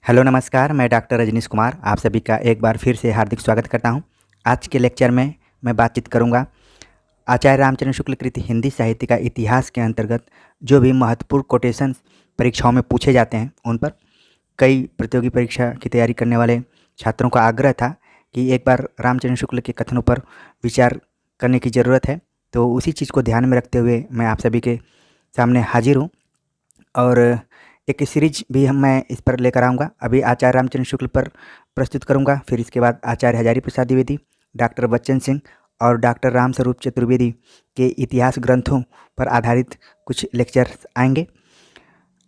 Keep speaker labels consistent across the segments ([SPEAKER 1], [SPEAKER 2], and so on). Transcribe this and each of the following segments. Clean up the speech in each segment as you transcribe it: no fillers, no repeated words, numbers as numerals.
[SPEAKER 1] Hello नमस्कार, मैं doctor Rajneesh Kumar आप सभी का एक बार फिर से हार्दिक स्वागत करता हूं। आज के लेक्चर में मैं बातचीत करूंगा आचार्य रामचंद्र शुक्ल कृति हिंदी साहित्य का इतिहास के अंतर्गत जो भी महत्वपूर्ण कोटेशंस परीक्षाओं में पूछे जाते हैं उन पर। कई प्रतियोगी परीक्षा की तैयारी करने वाले छात्रों का आग्रह था कि एक बार रामचंद्र शुक्ल के कथनों पर विचार करने की ज़रूरत है, तो उसी चीज़ को ध्यान में रखते हुए मैं आप सभी के सामने हाजिर हूँ। और एक सीरीज भी मैं इस पर लेकर आऊँगा। अभी आचार्य रामचंद्र शुक्ल पर प्रस्तुत करूँगा, फिर इसके बाद आचार्य हजारी प्रसाद द्विवेदी, डॉक्टर बच्चन सिंह और डॉक्टर रामस्वरूप चतुर्वेदी के इतिहास ग्रंथों पर आधारित कुछ लेक्चर्स आएंगे।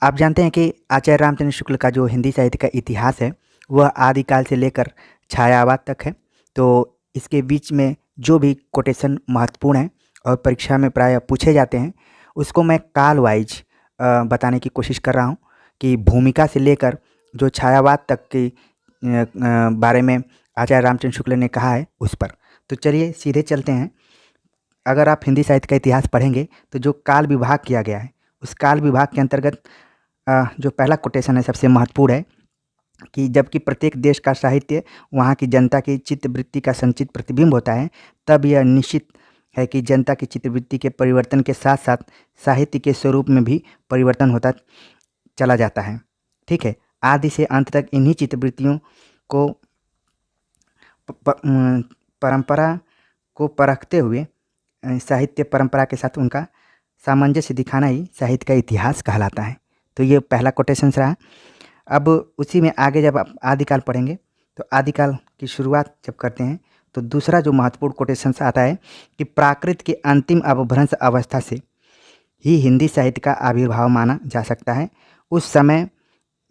[SPEAKER 1] आप जानते हैं कि आचार्य रामचंद्र शुक्ल का जो हिंदी साहित्य का इतिहास है वह आदिकाल से लेकर छायावाद तक है। तो इसके बीच में जो भी कोटेशन महत्वपूर्ण हैं और परीक्षा में प्रायः पूछे जाते हैं उसको मैं काल वाइज बताने की कोशिश कर रहा हूँ कि भूमिका से लेकर जो छायावाद तक के बारे में आचार्य रामचंद्र शुक्ल ने कहा है उस पर। तो चलिए सीधे चलते हैं। अगर आप हिंदी साहित्य का इतिहास पढ़ेंगे तो जो काल विभाग किया गया है उस काल विभाग के अंतर्गत जो पहला कोटेशन है सबसे महत्वपूर्ण है कि जबकि प्रत्येक देश का साहित्य वहाँ की जनता की चित्तवृत्ति का संचित प्रतिबिंब होता है, तब यह निश्चित है कि जनता की चित्तवृत्ति के परिवर्तन के साथ साथ साहित्य के स्वरूप में भी परिवर्तन होता चला जाता है। ठीक है, आदि से अंत तक इन्हीं चित्तवृत्तियों को परंपरा को परखते हुए साहित्य परंपरा के साथ उनका सामंजस्य दिखाना ही साहित्य का इतिहास कहलाता है। तो ये पहला कोटेशन रहा। अब उसी में आगे जब आप आदिकाल पढ़ेंगे तो आदिकाल की शुरुआत जब करते हैं तो दूसरा जो महत्वपूर्ण कोटेशन आता है कि प्राकृत की अंतिम अपभ्रंश अवस्था से ही हिंदी साहित्य का आविर्भाव माना जा सकता है। उस समय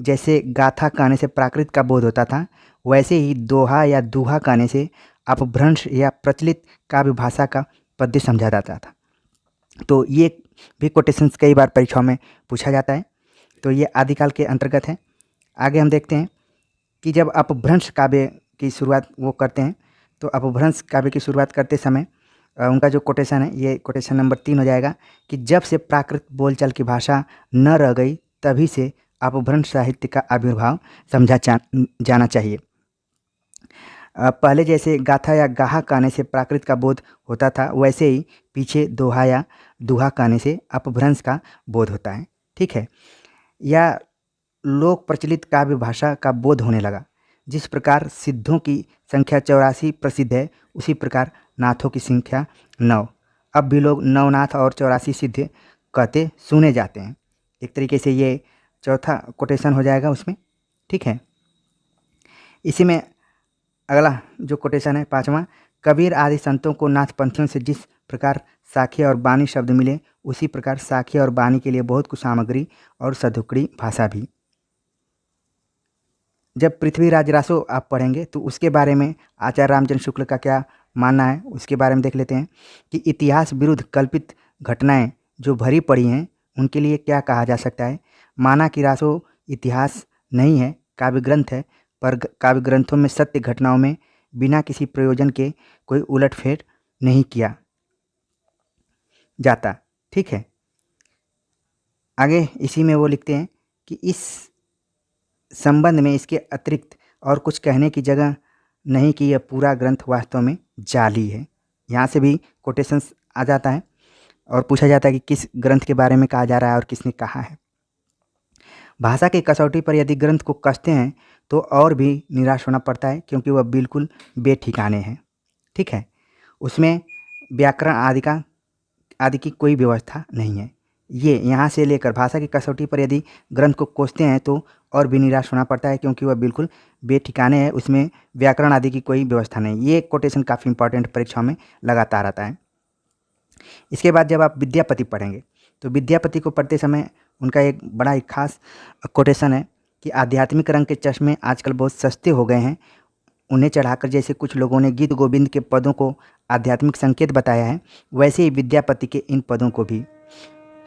[SPEAKER 1] जैसे गाथा कहने से प्राकृत का बोध होता था, वैसे ही दोहा या दूहा कहने से अपभ्रंश या प्रचलित काव्य भाषा का पद्य समझा जाता था। तो ये भी कोटेशंस कई बार परीक्षाओं में पूछा जाता है। तो ये आदिकाल के अंतर्गत है। आगे हम देखते हैं कि जब अपभ्रंश काव्य की शुरुआत वो करते हैं तो अपभ्रंश काव्य की शुरुआत करते समय उनका जो कोटेशन है ये कोटेशन नंबर 3 हो जाएगा कि जब से प्राकृत बोलचाल की भाषा न रह गई तभी से अपभ्रंश साहित्य का आविर्भाव समझा जाना चाहिए। पहले जैसे गाथा या गाहा कहने से प्राकृत का बोध होता था, वैसे ही पीछे दोहा या दूहा कहने से अपभ्रंश का बोध होता है। ठीक है, या लोक प्रचलित काव्य भाषा का बोध होने लगा। जिस प्रकार सिद्धों की संख्या 84 प्रसिद्ध है, उसी प्रकार नाथों की संख्या 9। अब भी लोग नवनाथ और 84 सिद्ध कहते सुने जाते हैं। एक तरीके से ये चौथा कोटेशन हो जाएगा उसमें। ठीक है, इसी में अगला जो कोटेशन है पाँचवा, कबीर आदि संतों को नाथपंथियों से जिस प्रकार साखी और बानी शब्द मिले, उसी प्रकार साखी और बानी के लिए बहुत कुछ सामग्री और सधुकड़ी भाषा भी। जब पृथ्वीराज रासो आप पढ़ेंगे तो उसके बारे में आचार्य रामचंद्र शुक्ल का क्या मानना है उसके बारे में देख लेते हैं कि इतिहास विरुद्ध कल्पित घटनाएं जो भरी पड़ी हैं उनके लिए क्या कहा जा सकता है। माना कि रासो इतिहास नहीं है, काव्य ग्रंथ है, पर काव्य ग्रंथों में सत्य घटनाओं में बिना किसी प्रयोजन के कोई उलटफेर नहीं किया जाता। ठीक है, आगे इसी में वो लिखते हैं कि इस संबंध में इसके अतिरिक्त और कुछ कहने की जगह नहीं कि यह पूरा ग्रंथ वास्तव में जाली है। यहाँ से भी कोटेशंस आ जाता है और पूछा जाता है कि किस ग्रंथ के बारे में कहा जा रहा है और किसने कहा है। भाषा की कसौटी पर यदि ग्रंथ को कसते हैं तो और भी निराश होना पड़ता है, क्योंकि वह बिल्कुल बेठिकाने हैं। ठीक है, उसमें व्याकरण आदि की कोई व्यवस्था नहीं है। ये यहाँ से लेकर भाषा की कसौटी पर यदि ग्रंथ को कोसते हैं तो और भी निराश होना पड़ता है, क्योंकि वह बिल्कुल बेठिकाने है, उसमें व्याकरण आदि की कोई व्यवस्था नहीं। ये कोटेशन काफ़ी इंपॉर्टेंट परीक्षाओं में लगातार आता है। इसके बाद जब आप विद्यापति पढ़ेंगे तो विद्यापति को पढ़ते समय उनका एक बड़ा ही खास कोटेशन है कि आध्यात्मिक रंग के चश्मे आजकल बहुत सस्ते हो गए हैं, उन्हें चढ़ाकर जैसे कुछ लोगों ने गीत गोविंद के पदों को आध्यात्मिक संकेत बताया है, वैसे ही विद्यापति के इन पदों को भी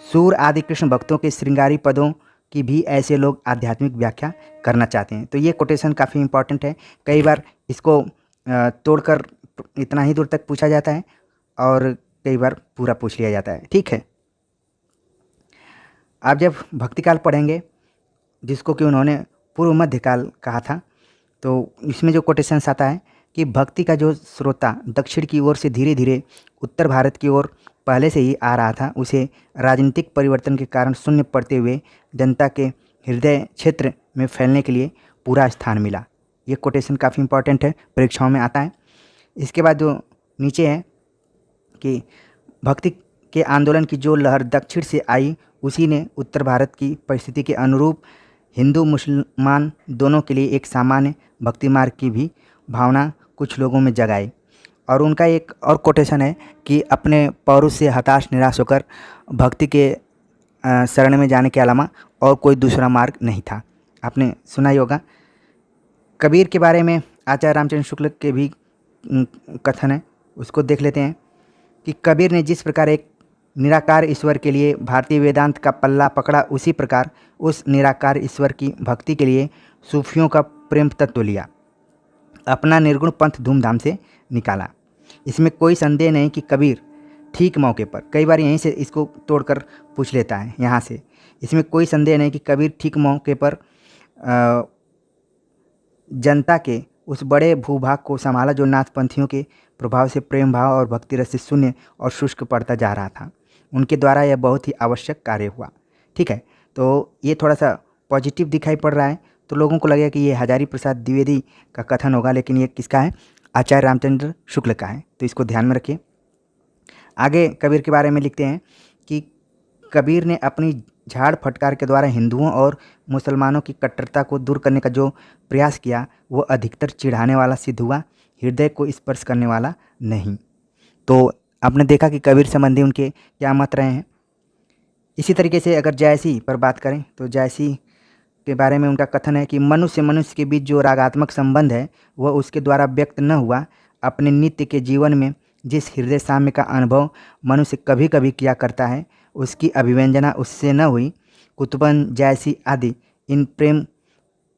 [SPEAKER 1] सूर आदि कृष्ण भक्तों के श्रृंगारी पदों की भी ऐसे लोग आध्यात्मिक व्याख्या करना चाहते हैं। तो ये कोटेशन काफ़ी इंपॉर्टेंट है। कई बार इसको तोड़कर इतना ही दूर तक पूछा जाता है और कई बार पूरा पूछ लिया जाता है। ठीक है, आप जब भक्तिकाल पढ़ेंगे जिसको कि उन्होंने पूर्व मध्यकाल कहा था। तो इसमें जो कोटेशंस आता है कि भक्ति का जो स्रोता दक्षिण की ओर से धीरे धीरे उत्तर भारत की ओर पहले से ही आ रहा था, उसे राजनीतिक परिवर्तन के कारण शून्य पड़ते हुए जनता के हृदय क्षेत्र में फैलने के लिए पूरा स्थान मिला। ये कोटेशन काफ़ी इंपॉर्टेंट है, परीक्षाओं में आता है। इसके बाद जो नीचे है कि भक्ति के आंदोलन की जो लहर दक्षिण से आई, उसी ने उत्तर भारत की परिस्थिति के अनुरूप हिंदू मुसलमान दोनों के लिए एक सामान्य भक्ति मार्ग की भी भावना कुछ लोगों में जगाई। और उनका एक और कोटेशन है कि अपने पौरुष से हताश निराश होकर भक्ति के शरण में जाने के अलावा और कोई दूसरा मार्ग नहीं था। आपने सुना ही होगा। कबीर के बारे में आचार्य रामचंद्र शुक्ल के भी कथन है, उसको देख लेते हैं कि कबीर ने जिस प्रकार एक निराकार ईश्वर के लिए भारतीय वेदांत का पल्ला पकड़ा, उसी प्रकार उस निराकार ईश्वर की भक्ति के लिए सूफियों का प्रेम तत्व लिया, अपना निर्गुण पंथ धूमधाम से निकाला। इसमें कोई संदेह नहीं कि कबीर ठीक मौके पर, कई बार यहीं से इसको तोड़कर पूछ लेता है यहाँ से, इसमें कोई संदेह नहीं कि कबीर ठीक मौके पर जनता के उस बड़े भूभाग को संभाला जो नाथपंथियों के प्रभाव से प्रेम भाव और भक्ति रस से शून्य और शुष्क पड़ता जा रहा था। उनके द्वारा यह बहुत ही आवश्यक कार्य हुआ। ठीक है, तो ये थोड़ा सा पॉजिटिव दिखाई पड़ रहा है, तो लोगों को लगेगा कि ये हजारी प्रसाद द्विवेदी का कथन होगा, लेकिन ये किसका है? आचार्य रामचंद्र शुक्ल का है। तो इसको ध्यान में रखिए। आगे कबीर के बारे में लिखते हैं कि कबीर ने अपनी झाड़ फटकार के द्वारा हिंदुओं और मुसलमानों की कट्टरता को दूर करने का जो प्रयास किया, वो अधिकतर चिढ़ाने वाला सिद्ध हुआ, हृदय को स्पर्श करने वाला नहीं। तो आपने देखा कि कबीर संबंधी उनके क्या मत रहे हैं। इसी तरीके से अगर जायसी पर बात करें तो जायसी के बारे में उनका कथन है कि मनुष्य मनुष्य के बीच जो रागात्मक संबंध है वह उसके द्वारा व्यक्त न हुआ। अपने नित्य के जीवन में जिस हृदय साम्य का अनुभव मनुष्य कभी कभी किया करता है, उसकी अभिव्यंजना उससे न हुई। कुतुबन, जायसी आदि इन प्रेम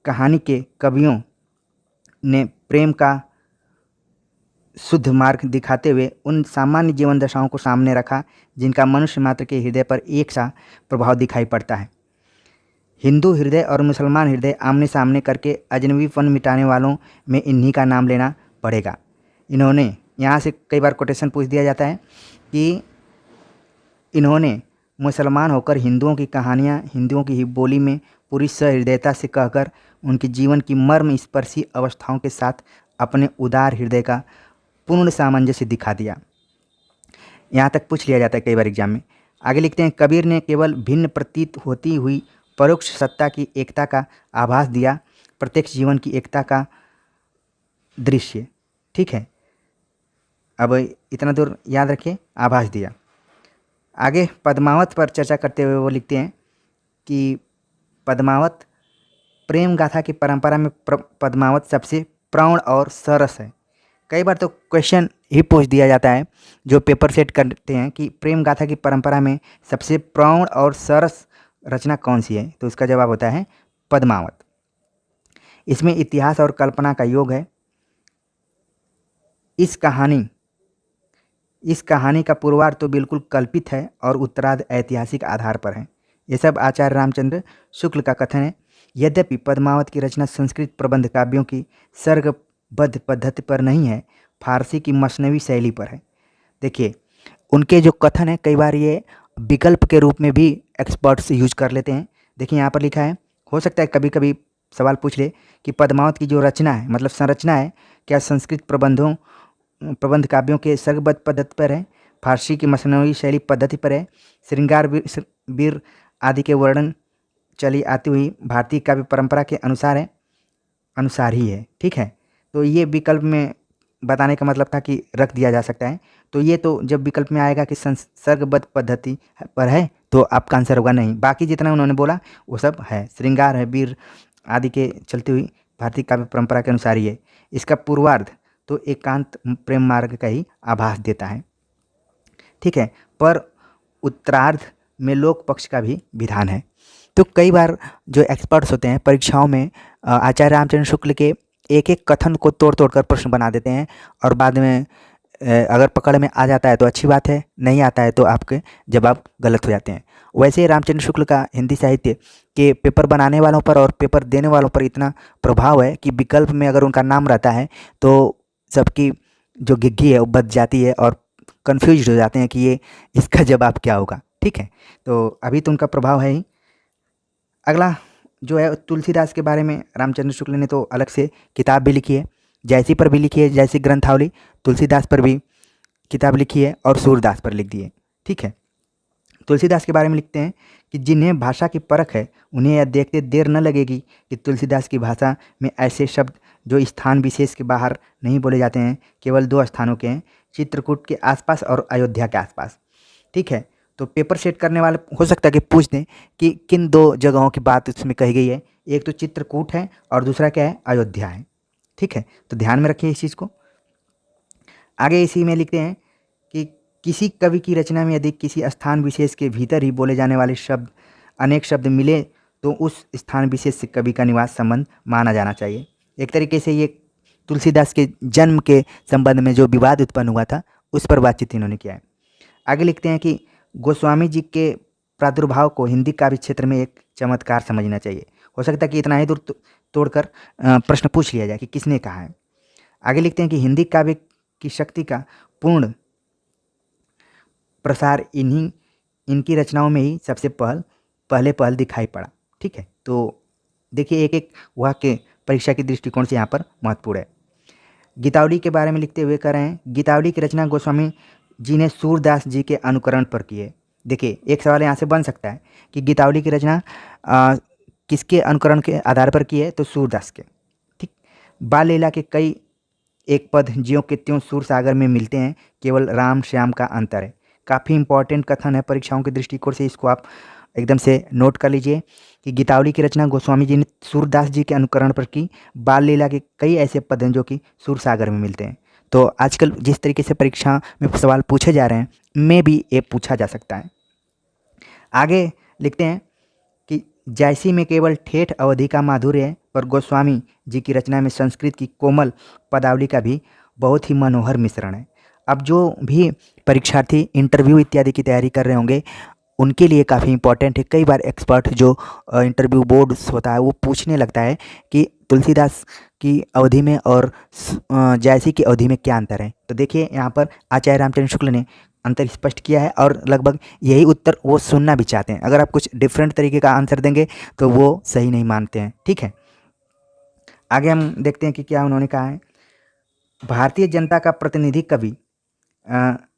[SPEAKER 1] कहानी के कवियों ने प्रेम का शुद्ध मार्ग दिखाते हुए उन सामान्य जीवन दशाओं को सामने रखा जिनका मनुष्य मात्र के हृदय पर एक सा प्रभाव दिखाई पड़ता है। हिंदू हृदय और मुसलमान हृदय आमने सामने करके अजनबीपन मिटाने वालों में इन्हीं का नाम लेना पड़ेगा। इन्होंने, यहाँ से कई बार कोटेशन पूछ दिया जाता है कि इन्होंने मुसलमान होकर हिंदुओं की कहानियाँ हिंदुओं की ही बोली में पूरी सहृदयता से कहकर उनके जीवन की मर्म स्पर्शी अवस्थाओं के साथ अपने उदार हृदय का पूर्ण सामंजस्य दिखा दिया। यहाँ तक पूछ लिया जाता है कई बार एग्जाम में। आगे लिखते हैं, कबीर ने केवल भिन्न प्रतीत होती हुई परोक्ष सत्ता की एकता का आभास दिया, प्रत्यक्ष जीवन की एकता का दृश्य। ठीक है, अब इतना दूर याद रखिए, आभास दिया। आगे पद्मावत पर चर्चा करते हुए वो लिखते हैं कि पद्मावत प्रेम गाथा की परंपरा में पद्मावत सबसे प्रौढ़ और सरस है। कई बार तो क्वेश्चन ही पूछ दिया जाता है जो पेपर सेट करते हैं कि प्रेम गाथा की परंपरा में सबसे प्रौढ़ और सरस रचना कौन सी है, तो उसका जवाब होता है पद्मावत। इसमें इतिहास और कल्पना का योग है। इस कहानी का पूर्वार्ध तो बिल्कुल कल्पित है और उत्तरार्ध ऐतिहासिक आधार पर है। ये सब आचार्य रामचंद्र शुक्ल का कथन है। यद्यपि पद्मावत की रचना संस्कृत प्रबंध काव्यों की सर्गबद्ध पद्धति पर नहीं है, फारसी की मसनवी शैली पर है। देखिए, उनके जो कथन है कई बार ये विकल्प के रूप में भी एक्सपर्ट्स यूज कर लेते हैं। देखिए यहाँ पर लिखा है, हो सकता है कभी कभी सवाल पूछ ले कि पद्मावत की जो रचना है, मतलब संरचना है, क्या संस्कृत प्रबंध काव्यों के सर्गबद्ध पद्धति पर है, फारसी की मसनवी शैली पद्धति पर है, श्रृंगार वीर आदि के वर्णन चली आती हुई भारतीय काव्य परंपरा के अनुसार ही है। ठीक है, तो ये विकल्प में बताने का मतलब था कि रख दिया जा सकता है। तो ये तो जब विकल्प में आएगा कि सर्गबद्ध पद्धति पर है तो आपका आंसर होगा नहीं। बाकी जितना उन्होंने बोला वो सब है, श्रृंगार है, वीर आदि के चलती हुई भारतीय काव्य परंपरा के अनुसार ही है। इसका पूर्वार्ध तो एकांत प्रेम मार्ग का ही आभास देता है। ठीक है, पर उत्तरार्ध में लोक पक्ष का भी विधान है। तो कई बार जो एक्सपर्ट्स होते हैं परीक्षाओं में आचार्य रामचंद्र शुक्ल के एक एक कथन को तोड़ तोड़ कर प्रश्न बना देते हैं और बाद में अगर पकड़ में आ जाता है तो अच्छी बात है, नहीं आता है तो आपके जवाब गलत हो जाते हैं। वैसे रामचंद्र शुक्ल का हिंदी साहित्य के पेपर बनाने वालों पर और पेपर देने वालों पर इतना प्रभाव है कि विकल्प में अगर उनका नाम रहता है तो सबकी जो घिघी है वो बच जाती है और कंफ्यूज हो जाते हैं कि ये इसका जवाब क्या होगा। ठीक है, तो अभी तो उनका प्रभाव है ही। अगला जो है तुलसीदास के बारे में रामचंद्र शुक्ल ने तो अलग से किताब भी लिखी है, जयसी पर भी लिखी है, जयसी ग्रंथावली, तुलसीदास पर भी किताब लिखी है और सूरदास पर लिख दी है। ठीक है, तुलसीदास के बारे में लिखते हैं कि जिन्हें भाषा की परख है उन्हें यह देखते देर न लगेगी कि तुलसीदास की भाषा में ऐसे शब्द जो स्थान विशेष के बाहर नहीं बोले जाते हैं केवल दो स्थानों के हैं, चित्रकूट के आसपास और अयोध्या के आसपास। ठीक है, तो पेपर सेट करने वाले हो सकता है कि पूछ दें कि किन दो जगहों की बात उसमें कही गई है, एक तो चित्रकूट है और दूसरा क्या है, अयोध्या है। ठीक है, तो ध्यान में रखिए इस चीज़ को। आगे इसी में लिखते हैं कि किसी कवि की रचना में यदि किसी स्थान विशेष के भीतर ही बोले जाने वाले शब्द अनेक शब्द मिले तो उस स्थान विशेष से कवि का निवास संबंध माना जाना चाहिए। एक तरीके से ये तुलसीदास के जन्म के संबंध में जो विवाद उत्पन्न हुआ था उस पर बातचीत इन्होंने किया है। आगे लिखते हैं कि गोस्वामी जी के प्रादुर्भाव को हिंदी काव्य क्षेत्र में एक चमत्कार समझना चाहिए। हो सकता है कि इतना ही दूर तोड़कर प्रश्न पूछ लिया जाए कि किसने कहा है। आगे लिखते हैं कि हिंदी काव्य की शक्ति का पूर्ण प्रसार इनकी रचनाओं में ही सबसे पहले दिखाई पड़ा। ठीक है, तो देखिए एक एक वाक्य परीक्षा के दृष्टिकोण से यहाँ पर महत्वपूर्ण है। गीतावली के बारे में लिखते हुए कह रहे हैं, गीतावली की रचना गोस्वामी जी ने सूरदास जी के अनुकरण पर की है। देखिए एक सवाल यहाँ से बन सकता है कि गीतावली की रचना किसके अनुकरण के आधार पर की है, तो सूरदास के। ठीक, बाल लीला के कई एक पद ज्यों के त्यों सूर सागर में मिलते हैं, केवल राम श्याम का अंतर है। काफ़ी इंपॉर्टेंट कथन है परीक्षाओं के दृष्टिकोण से, इसको आप एकदम से नोट कर लीजिए कि गीतावली की रचना गोस्वामी जी ने सूरदास जी के अनुकरण पर की। बाल लीला के कई ऐसे पद हैं जो कि सूर सागर में मिलते हैं। तो आजकल जिस तरीके से परीक्षा में सवाल पूछे जा रहे हैं में भी ये पूछा जा सकता है। आगे लिखते हैं कि जैसी में केवल ठेठ अवधि का माधुर्य है, पर गोस्वामी जी की रचना में संस्कृत की कोमल पदावली का भी बहुत ही मनोहर मिश्रण है। अब जो भी परीक्षार्थी इंटरव्यू इत्यादि की तैयारी कर रहे होंगे उनके लिए काफ़ी इंपॉर्टेंट है। कई बार एक्सपर्ट जो इंटरव्यू बोर्ड्स होता है वो पूछने लगता है कि तुलसीदास की अवधि में और जयसी की अवधि में क्या अंतर है। तो देखिए यहाँ पर आचार्य रामचंद्र शुक्ल ने अंतर स्पष्ट किया है और लगभग यही उत्तर वो सुनना भी चाहते हैं। अगर आप कुछ डिफरेंट तरीके का आंसर देंगे तो वो सही नहीं मानते हैं। ठीक है, आगे हम देखते हैं कि क्या उन्होंने कहा है। भारतीय जनता का प्रतिनिधि कवि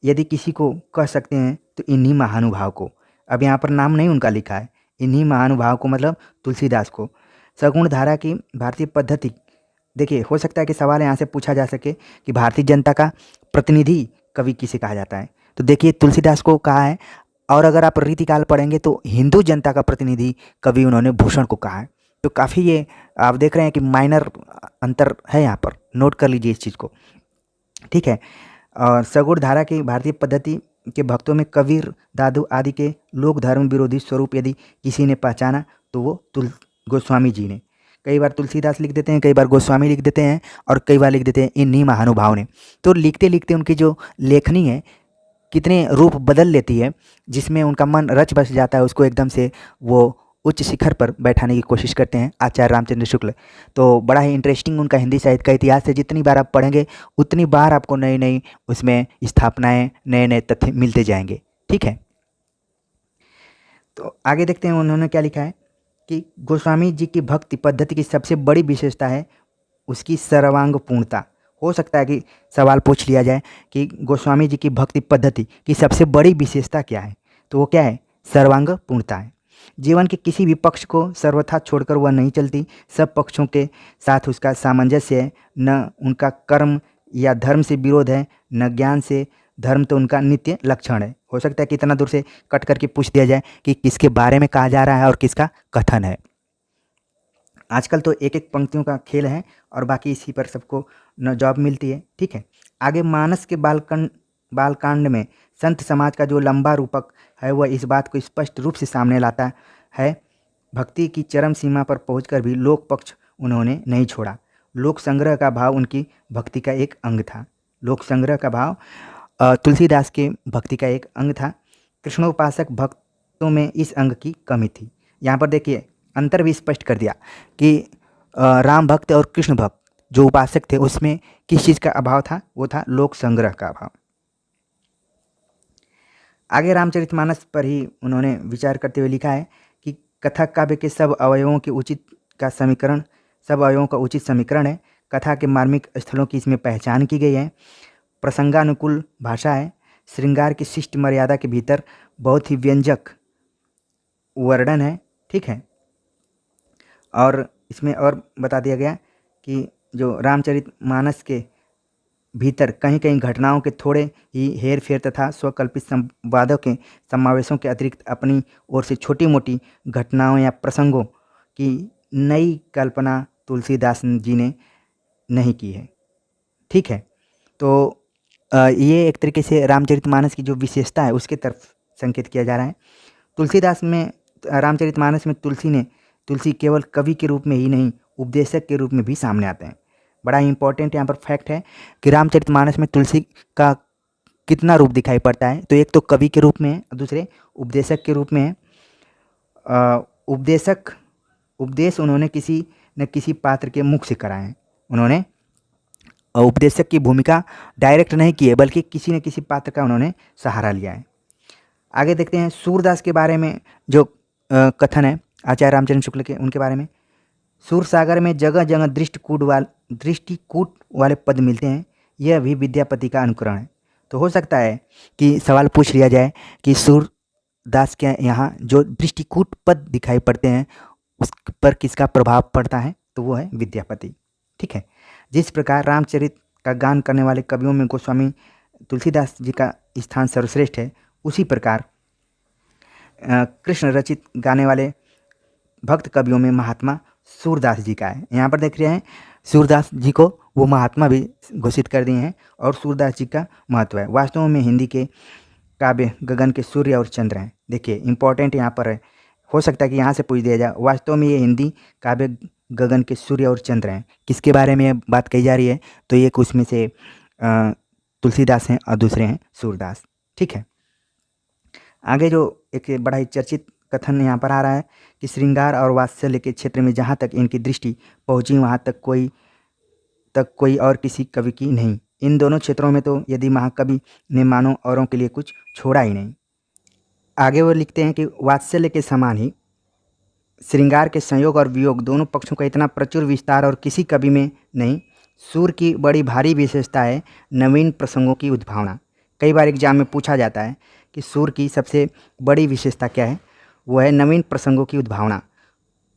[SPEAKER 1] यदि किसी को कह सकते हैं तो इन्हीं महानुभाव को। अब यहाँ पर नाम नहीं उनका लिखा है, इन्हीं महानुभाव को मतलब तुलसीदास को। सगुण धारा की भारतीय पद्धति, देखिए हो सकता है कि सवाल यहाँ से पूछा जा सके कि भारतीय जनता का प्रतिनिधि कवि किसे कहा जाता है, तो देखिए तुलसीदास को कहा है। और अगर आप रीतिकाल पढ़ेंगे तो हिंदू जनता का प्रतिनिधि कवि उन्होंने भूषण को कहा है। तो काफ़ी ये आप देख रहे हैं कि माइनर अंतर है यहाँ पर, नोट कर लीजिए इस चीज़ को। ठीक है, और सगुण धारा की भारतीय पद्धति के भक्तों में कबीर, दादू आदि के लोक धर्म विरोधी स्वरूप यदि किसी ने पहचाना तो वो गोस्वामी जी ने। कई बार तुलसीदास लिख देते हैं, कई बार गोस्वामी लिख देते हैं और कई बार लिख देते हैं इन्हीं महानुभाव ने। तो लिखते लिखते उनकी जो लेखनी है कितने रूप बदल लेती है, जिसमें उनका मन रच बस जाता है, उसको एकदम से वो उच्च शिखर पर बैठाने की कोशिश करते हैं आचार्य रामचंद्र शुक्ल। तो बड़ा ही इंटरेस्टिंग उनका हिंदी साहित्य का इतिहास है। जितनी बार आप पढ़ेंगे उतनी बार आपको नई नई उसमें स्थापनाएं, नए नए तथ्य मिलते जाएंगे। ठीक है, तो आगे देखते हैं उन्होंने क्या लिखा है कि गोस्वामी जी की भक्ति पद्धति की सबसे बड़ी विशेषता है उसकी सर्वांग पूर्णता। हो सकता है कि सवाल पूछ लिया जाए कि गोस्वामी जी की भक्ति पद्धति की सबसे बड़ी विशेषता क्या है, तो वो क्या है, सर्वांग पूर्णता है। जीवन के किसी भी पक्ष को सर्वथा छोड़कर वह नहीं चलती, सब पक्षों के साथ उसका सामंजस्य है। न उनका कर्म या धर्म से विरोध है, न ज्ञान से धर्म, तो उनका नित्य लक्षण है। हो सकता है कि इतना दूर से कट करके पूछ दिया जाए कि किसके बारे में कहा जा रहा है और किसका कथन है। आजकल तो एक एक पंक्तियों का खेल है और बाकी इसी पर सबको न जॉब मिलती है। ठीक है, आगे मानस के बालकांड में संत समाज का जो लंबा रूपक है वह इस बात को स्पष्ट रूप से सामने लाता है, भक्ति की चरम सीमा पर पहुंचकर भी लोक पक्ष उन्होंने नहीं छोड़ा। लोक संग्रह का भाव उनकी भक्ति का एक अंग था। लोक संग्रह का भाव तुलसीदास के भक्ति का एक अंग था। कृष्णोपासक भक्तों में इस अंग की कमी थी। यहाँ पर देखिए अंतर भी स्पष्ट कर दिया कि राम भक्त और कृष्ण भक्त जो उपासक थे उसमें किस चीज़ का अभाव था, वो था लोक संग्रह का अभाव। आगे रामचरितमानस पर ही उन्होंने विचार करते हुए लिखा है कि कथा काव्य के सब अवयवों के उचित समीकरण है। कथा के मार्मिक स्थलों की इसमें पहचान की गई है। प्रसंगानुकूल भाषा है। श्रृंगार की शिष्ट मर्यादा के भीतर बहुत ही व्यंजक वर्णन है। ठीक है, और इसमें और बता दिया गया कि जो रामचरितमानस के भीतर कहीं कहीं घटनाओं के थोड़े ही हेर फेर तथा स्वकल्पित संवादों के समावेशों के अतिरिक्त अपनी ओर से छोटी मोटी घटनाओं या प्रसंगों की नई कल्पना तुलसीदास जी ने नहीं की है। ठीक है, तो ये एक तरीके से रामचरितमानस की जो विशेषता है उसके तरफ संकेत किया जा रहा है। तुलसीदास में रामचरितमानस में तुलसी केवल कवि के रूप में ही नहीं, उपदेशक के रूप में भी सामने आते हैं। बड़ा इंपॉर्टेंट यहाँ पर फैक्ट है कि रामचरितमानस में तुलसी का कितना रूप दिखाई पड़ता है। तो एक तो कवि के रूप में है, दूसरे उपदेशक के रूप में है। उपदेश उन्होंने किसी न किसी पात्र के मुख से कराए हैं। उन्होंने उपदेशक की भूमिका डायरेक्ट नहीं की है, बल्कि किसी न किसी पात्र का उन्होंने सहारा लिया है। आगे देखते हैं सूरदास के बारे में जो कथन है आचार्य रामचंद्र शुक्ल के, उनके बारे में। सूरसागर में जगह जगह दृष्टिकूट वाले पद मिलते हैं। यह भी विद्यापति का अनुकरण है। तो हो सकता है कि सवाल पूछ लिया जाए कि सूरदास के यहाँ जो दृष्टिकूट पद दिखाई पड़ते हैं उस पर किसका प्रभाव पड़ता है, तो वो है विद्यापति। ठीक है, जिस प्रकार रामचरित का गान करने वाले कवियों में गोस्वामी तुलसीदास जी का स्थान सर्वश्रेष्ठ है, उसी प्रकार कृष्ण रचित गाने वाले भक्त कवियों में महात्मा सूरदास जी का है। यहाँ पर देख रहे हैं सूरदास जी को वो महात्मा भी घोषित कर दिए हैं और सूरदास जी का महत्व है। वास्तव में हिंदी के काव्य गगन के सूर्य और चंद्र हैं। देखिए इंपॉर्टेंट यहाँ पर है, हो सकता है कि यहाँ से पूछ दिया जाए। वास्तव में ये हिंदी काव्य गगन के सूर्य और चंद्र हैं। किसके बारे में बात कही जा रही है, तो एक उसमें से तुलसीदास हैं और दूसरे हैं सूरदास। ठीक है, आगे जो एक बड़ा ही चर्चित कथन यहाँ पर आ रहा है कि श्रृंगार और वात्सल्य के क्षेत्र में जहाँ तक इनकी दृष्टि पहुँची वहाँ तक कोई और किसी कवि की नहीं। इन दोनों क्षेत्रों में तो यदि महाकवि ने मानो औरों के लिए कुछ छोड़ा ही नहीं। आगे वो लिखते हैं कि वात्सल्य के समान ही श्रृंगार के संयोग और वियोग दोनों पक्षों का इतना प्रचुर विस्तार और किसी कवि में नहीं। सूर की बड़ी भारी विशेषता है नवीन प्रसंगों की उद्भावना। कई बार एग्जाम में पूछा जाता है कि सूर की सबसे बड़ी विशेषता क्या है, वो है नवीन प्रसंगों की उद्भावना।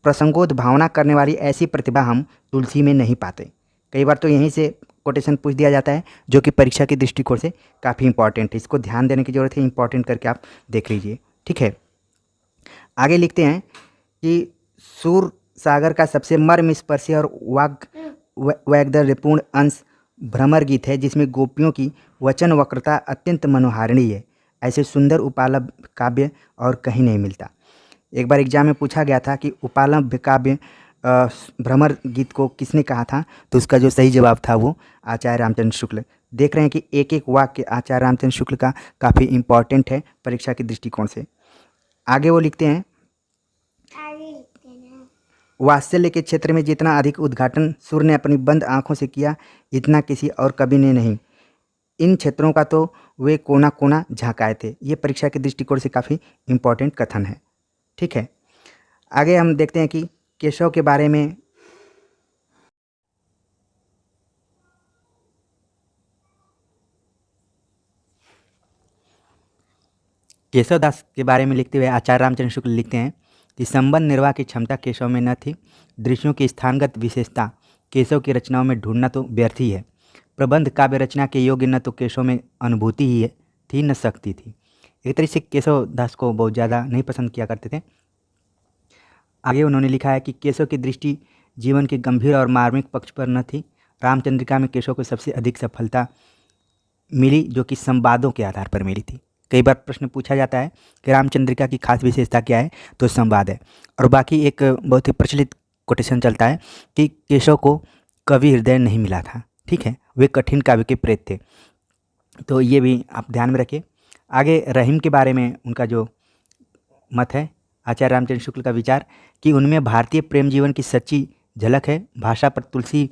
[SPEAKER 1] प्रसंगोद्भावना करने वाली ऐसी प्रतिभा हम तुलसी में नहीं पाते। कई बार तो यहीं से कोटेशन पूछ दिया जाता है, जो कि परीक्षा के दृष्टिकोण से काफ़ी इंपॉर्टेंट है। इसको ध्यान देने की ज़रूरत है, इंपॉर्टेंट करके आप देख लीजिए। ठीक है, आगे लिखते हैं कि सूर सागर का सबसे मर्मस्पर्शी और वाग्दर्यपूर्ण अंश भ्रमर गीत है, जिसमें गोपियों की वचन वक्रता अत्यंत मनोहारिणी है। ऐसे सुंदर उपालभ्य काव्य और कहीं नहीं मिलता। एक बार एग्जाम में पूछा गया था कि उपालभ्य काव्य भ्रमर गीत को किसने कहा था, तो उसका जो सही जवाब था वो आचार्य रामचंद्र शुक्ल। देख रहे हैं कि एक एक वाक्य आचार्य रामचंद्र शुक्ल का काफ़ी इंपॉर्टेंट है परीक्षा के दृष्टिकोण से। आगे वो लिखते हैं वात्सल्य के क्षेत्र में जितना अधिक उद्घाटन सूर ने अपनी बंद आंखों से किया, इतना किसी और कवि ने नहीं। इन क्षेत्रों का तो वे कोना कोना झांकाए थे। ये परीक्षा के दृष्टिकोण से काफ़ी इंपॉर्टेंट कथन है। ठीक है, आगे हम देखते हैं कि केशव के बारे में। केशवदास के बारे में लिखते हुए आचार्य रामचंद्र शुक्ल लिखते हैं कि संबंध निर्वाह की क्षमता केशव में न थी। दृश्यों की स्थानगत विशेषता केशव की रचनाओं में ढूंढना तो व्यर्थ ही है। प्रबंध काव्य रचना के योग्य न तो केशव में अनुभूति ही है थी, न शक्ति थी। एक तरीके से केशवदास को बहुत ज़्यादा नहीं पसंद किया करते थे। आगे उन्होंने लिखा है कि केशव की दृष्टि जीवन के गंभीर और मार्मिक पक्ष पर न थी। रामचंद्रिका में केशव को सबसे अधिक सफलता मिली, जो कि संवादों के आधार पर मिली थी। कई बार प्रश्न पूछा जाता है कि रामचंद्रिका की खास विशेषता क्या है, तो संवाद है। और बाकी एक बहुत ही प्रचलित कोटेशन चलता है कि केशव को कवि हृदय नहीं मिला था। ठीक है, वे कठिन काव्य के प्रेत थे। तो ये भी आप ध्यान में रखिए। आगे रहीम के बारे में उनका जो मत है, आचार्य रामचंद्र शुक्ल का विचार कि उनमें भारतीय प्रेम जीवन की सच्ची झलक है। भाषा पर तुलसी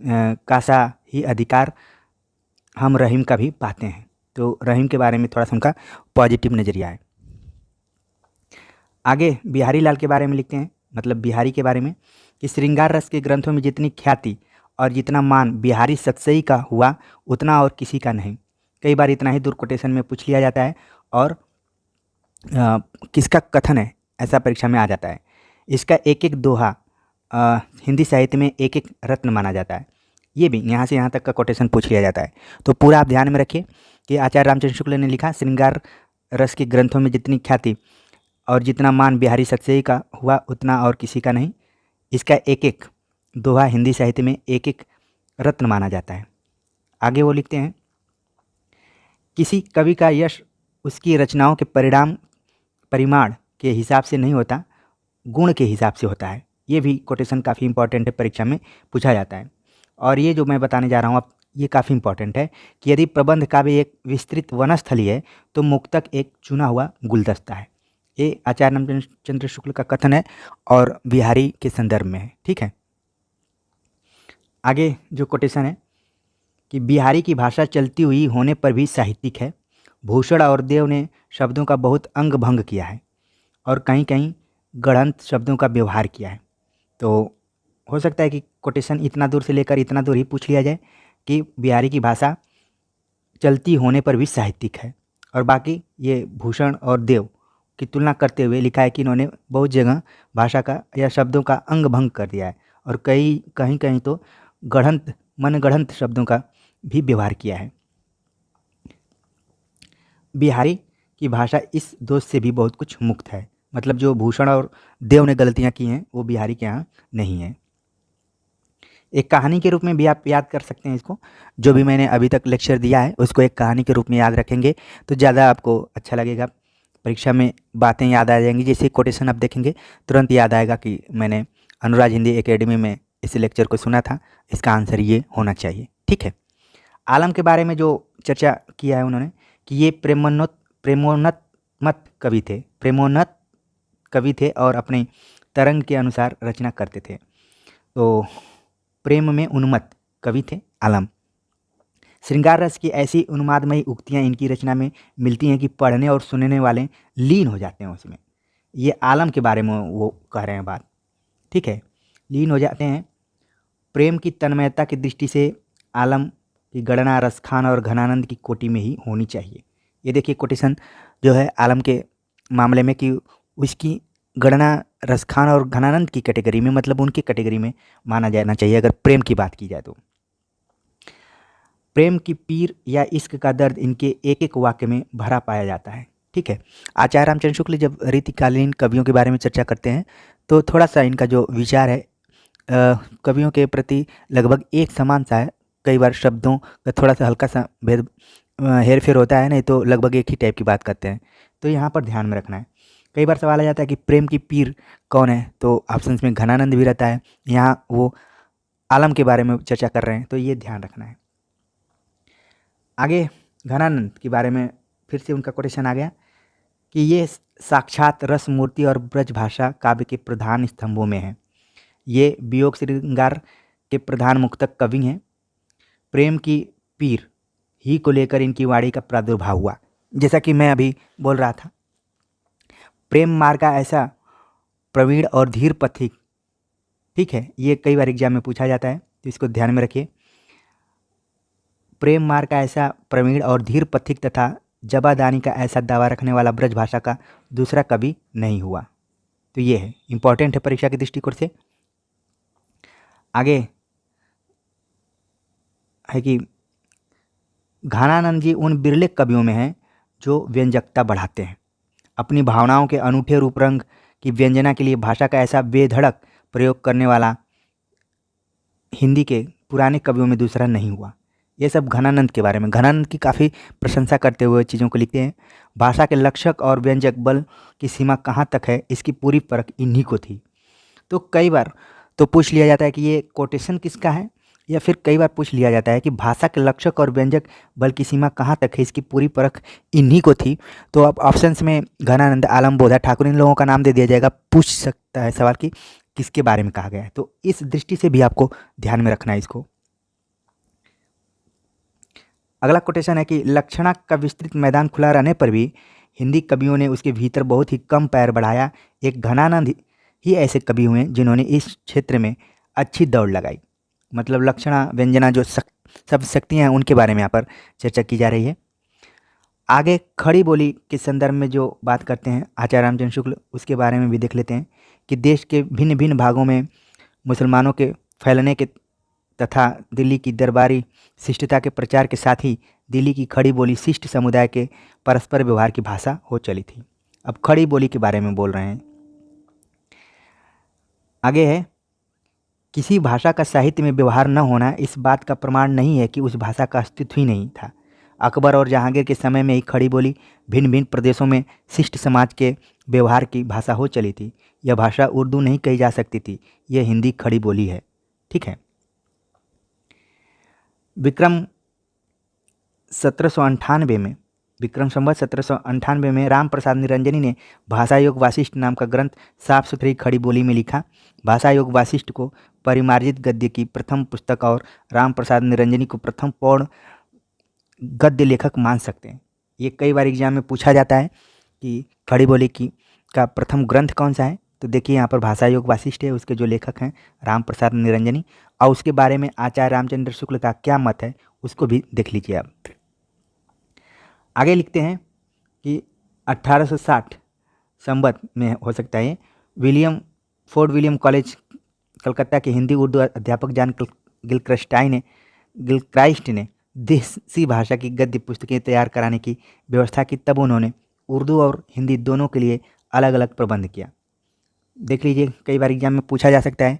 [SPEAKER 1] का सा ही अधिकार हम रहीम का भी पाते हैं। तो रहीम के बारे में थोड़ा सा उनका पॉजिटिव नज़रिया है। आगे बिहारी लाल के बारे में लिखते हैं, मतलब बिहारी के बारे में, कि श्रृंगार रस के ग्रंथों में जितनी ख्याति और जितना मान बिहारी सतसई का हुआ उतना और किसी का नहीं। कई बार इतना ही दूर कोटेशन में पूछ लिया जाता है और किसका कथन है ऐसा परीक्षा में आ जाता है। इसका एक एक दोहा हिंदी साहित्य में एक एक रत्न माना जाता है। ये भी यहाँ से यहाँ तक का कोटेशन पूछ लिया जाता है। तो पूरा आप ध्यान में रखिए कि आचार्य रामचंद्र शुक्ल ने लिखा, श्रृंगार रस के ग्रंथों में जितनी ख्याति और जितना मान बिहारी सतसई का हुआ उतना और किसी का नहीं। इसका एक एक दोहा हिंदी साहित्य में एक एक रत्न माना जाता है। आगे वो लिखते हैं, किसी कवि का यश उसकी रचनाओं के परिमाण के हिसाब से नहीं होता, गुण के हिसाब से होता है। ये भी कोटेशन काफ़ी इंपॉर्टेंट है, परीक्षा में पूछा जाता है। और ये जो मैं बताने जा रहा हूँ अब, ये काफ़ी इंपॉर्टेंट है कि यदि प्रबंध काव्य एक विस्तृत वनस्थली है तो मुक्तक एक चुना हुआ गुलदस्ता है। ये आचार्य रामचंद्र शुक्ल का कथन है और बिहारी के संदर्भ में है। ठीक है, आगे जो कोटेशन है कि बिहारी की भाषा चलती हुई होने पर भी साहित्यिक है। भूषण और देव ने शब्दों का बहुत अंग भंग किया है और कहीं कहीं गढ़ंत शब्दों का व्यवहार किया है। तो हो सकता है कि कोटेशन इतना दूर से लेकर इतना दूर ही पूछ लिया जाए कि बिहारी की भाषा चलती होने पर भी साहित्यिक है, और बाकी ये भूषण और देव की तुलना करते हुए लिखा है कि इन्होंने बहुत जगह भाषा का या शब्दों का अंग भंग कर दिया है और कहीं कहीं तो गढ़ंत मनगढ़ंत शब्दों का भी व्यवहार किया है। बिहारी की भाषा इस दोष से भी बहुत कुछ मुक्त है, मतलब जो भूषण और देव ने गलतियां की हैं वो बिहारी के यहाँ नहीं है। एक कहानी के रूप में भी आप याद कर सकते हैं इसको, जो भी मैंने अभी तक लेक्चर दिया है उसको एक कहानी के रूप में याद रखेंगे तो ज़्यादा आपको अच्छा लगेगा। परीक्षा में बातें याद आ जाएंगी, जैसे कोटेशन आप देखेंगे तुरंत याद आएगा कि मैंने अनुराज हिंदी एकेडमी में इस लेक्चर को सुना था, इसका आंसर ये होना चाहिए। ठीक है, आलम के बारे में जो चर्चा किया है उन्होंने कि ये प्रेमोन्नत कवि थे और अपने तरंग के अनुसार रचना करते थे। तो प्रेम में उन्मत्त कवि थे आलम। श्रृंगार रस की ऐसी उन्मादमयी उक्तियाँ इनकी रचना में मिलती हैं कि पढ़ने और सुनने वाले लीन हो जाते हैं उसमें। ये आलम के बारे में वो कह रहे हैं बात। ठीक है, लीन हो जाते हैं। प्रेम की तन्मयता की दृष्टि से आलम की गणना रसखान और घनानंद की कोटि में ही होनी चाहिए। ये देखिए कोटेशन जो है आलम के मामले में कि उसकी गणना रसखान और घनानंद की कैटेगरी में, मतलब उनकी कैटेगरी में माना जाना चाहिए अगर प्रेम की बात की जाए तो। प्रेम की पीर या इश्क का दर्द इनके एक एक वाक्य में भरा पाया जाता है। ठीक है, आचार्य रामचंद्र शुक्ल जब रीतिकालीन कवियों के बारे में चर्चा करते हैं तो थोड़ा सा इनका जो विचार है कवियों के प्रति लगभग एक समान सा है। कई बार शब्दों का थोड़ा सा हल्का सा भेद हेर फेर होता है, नहीं तो लगभग एक ही टाइप की बात करते हैं। तो यहाँ पर ध्यान में रखना है। कई बार सवाल आ जाता है कि प्रेम की पीर कौन है, तो ऑप्शंस में घनानंद भी रहता है, यहाँ वो आलम के बारे में चर्चा कर रहे हैं, तो ये ध्यान रखना है। आगे घनानंद के बारे में फिर से उनका कोटेशन आ गया कि ये साक्षात रस मूर्ति और ब्रज भाषा काव्य के प्रधान स्तंभों में है। ये वियोग श्रृंगार के प्रधान मुक्तक कवि हैं। प्रेम की पीर ही को लेकर इनकी वाणी का प्रादुर्भाव हुआ। जैसा कि मैं अभी बोल रहा था, प्रेम मार्ग का ऐसा प्रवीण और धीर पथिक, ठीक है, ये कई बार एग्जाम में पूछा जाता है तो इसको ध्यान में रखिए। प्रेम मार्ग का ऐसा प्रवीण और धीर पथिक तथा जबादानी का ऐसा दावा रखने वाला ब्रज भाषा का दूसरा कवि नहीं हुआ। तो ये है, इंपॉर्टेंट है परीक्षा के दृष्टिकोण से। आगे है कि घनानंद जी उन बिरले कवियों में हैं जो व्यंजकता बढ़ाते हैं। अपनी भावनाओं के अनूठे रूप रंग की व्यंजना के लिए भाषा का ऐसा बेधड़क प्रयोग करने वाला हिंदी के पुराने कवियों में दूसरा नहीं हुआ। ये सब घनानंद के बारे में, घनानंद की काफ़ी प्रशंसा करते हुए चीज़ों को लिखते हैं। भाषा के लक्षक और व्यंजक बल की सीमा कहाँ तक है, इसकी पूरी परख इन्हीं को थी। तो कई बार तो पूछ लिया जाता है कि ये कोटेशन किसका है या फिर कई बार पूछ लिया जाता है कि भाषा के लक्षक और व्यंजक बल की सीमा कहाँ तक है, इसकी पूरी परख इन्हीं को थी। तो अब ऑप्शंस में घनानंद, आलम, बोधा, ठाकुर, इन लोगों का नाम दे दिया जाएगा। पूछ सकता है सवाल कि किसके बारे में कहा गया है, तो इस दृष्टि से भी आपको ध्यान में रखना है इसको। अगला कोटेशन है कि लक्षणा का विस्तृत मैदान खुला रहने पर भी हिंदी कवियों ने उसके भीतर बहुत ही कम पैर बढ़ाया। एक घनानंद ही ऐसे कवि हुए जिन्होंने इस क्षेत्र में अच्छी दौड़ लगाई। मतलब लक्षणा, व्यंजना जो सब शक्तियाँ हैं उनके बारे में यहाँ पर चर्चा की जा रही है। आगे खड़ी बोली के संदर्भ में जो बात करते हैं आचार्य रामचंद्र शुक्ल, उसके बारे में भी देख लेते हैं कि देश के भिन्न भिन्न भागों में मुसलमानों के फैलने के तथा दिल्ली की दरबारी शिष्टता के प्रचार के साथ ही दिल्ली की खड़ी बोली शिष्ट समुदाय के परस्पर व्यवहार की भाषा हो चली थी। अब खड़ी बोली के बारे में बोल रहे हैं। आगे है, किसी भाषा का साहित्य में व्यवहार न होना इस बात का प्रमाण नहीं है कि उस भाषा का अस्तित्व ही नहीं था। अकबर और जहांगीर के समय में ही खड़ी बोली भिन्न भिन्न प्रदेशों में शिष्ट समाज के व्यवहार की भाषा हो चली थी। यह भाषा उर्दू नहीं कही जा सकती थी, यह हिंदी खड़ी बोली है। ठीक है। विक्रम 1798 में, विक्रम संवत 1798 में राम प्रसाद निरंजनी ने भाषा योग वासिष्ठ नाम का ग्रंथ साफ सुथरी खड़ी बोली में लिखा। भाषा योग वासिष्ठ को परिमार्जित गद्य की प्रथम पुस्तक और राम प्रसाद निरंजनी को प्रथम पौर्ण गद्य लेखक मान सकते हैं। ये कई बार एग्जाम में पूछा जाता है कि खड़ी बोली की का प्रथम ग्रंथ कौन सा है। तो देखिए यहाँ पर भाषा योग वासिष्ठ है, उसके जो लेखक हैं राम प्रसाद निरंजनी, और उसके बारे में आचार्य रामचंद्र शुक्ल का क्या मत है उसको भी देख लीजिए आप। आगे लिखते हैं कि 1860 संवत में हो सकता है फोर्ट विलियम कॉलेज कलकत्ता के हिंदी उर्दू अध्यापक जॉन गिलक्राइस्ट ने देसी भाषा की गद्य पुस्तकें तैयार कराने की व्यवस्था की। तब उन्होंने उर्दू और हिंदी दोनों के लिए अलग अलग प्रबंध किया। देख लीजिए, कई बार एग्जाम में पूछा जा सकता है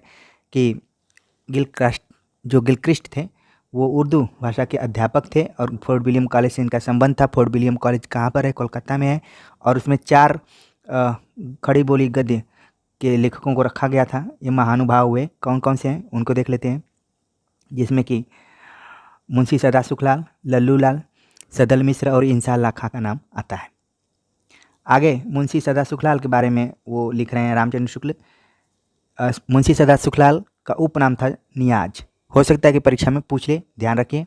[SPEAKER 1] कि गिलक्रिस्ट थे वो उर्दू भाषा के अध्यापक थे और फोर्ट विलियम कॉलेज से इनका संबंध था। फोर्ट विलियम कॉलेज कहाँ पर है? कोलकाता में है। और उसमें 4 खड़ी बोली गद्य के लेखकों को रखा गया था। ये महानुभाव हुए, कौन कौन से हैं उनको देख लेते हैं, जिसमें कि मुंशी सदा सुखलाल, लल्लू लाल, सदल मिश्र और इंसान लाखा का नाम आता है। आगे मुंशी सदा सुखलाल के बारे में वो लिख रहे हैं रामचंद्र शुक्ल। मुंशी सदा सुखलाल का उपनाम था नियाज। हो सकता है कि परीक्षा में पूछ ले, ध्यान रखिए।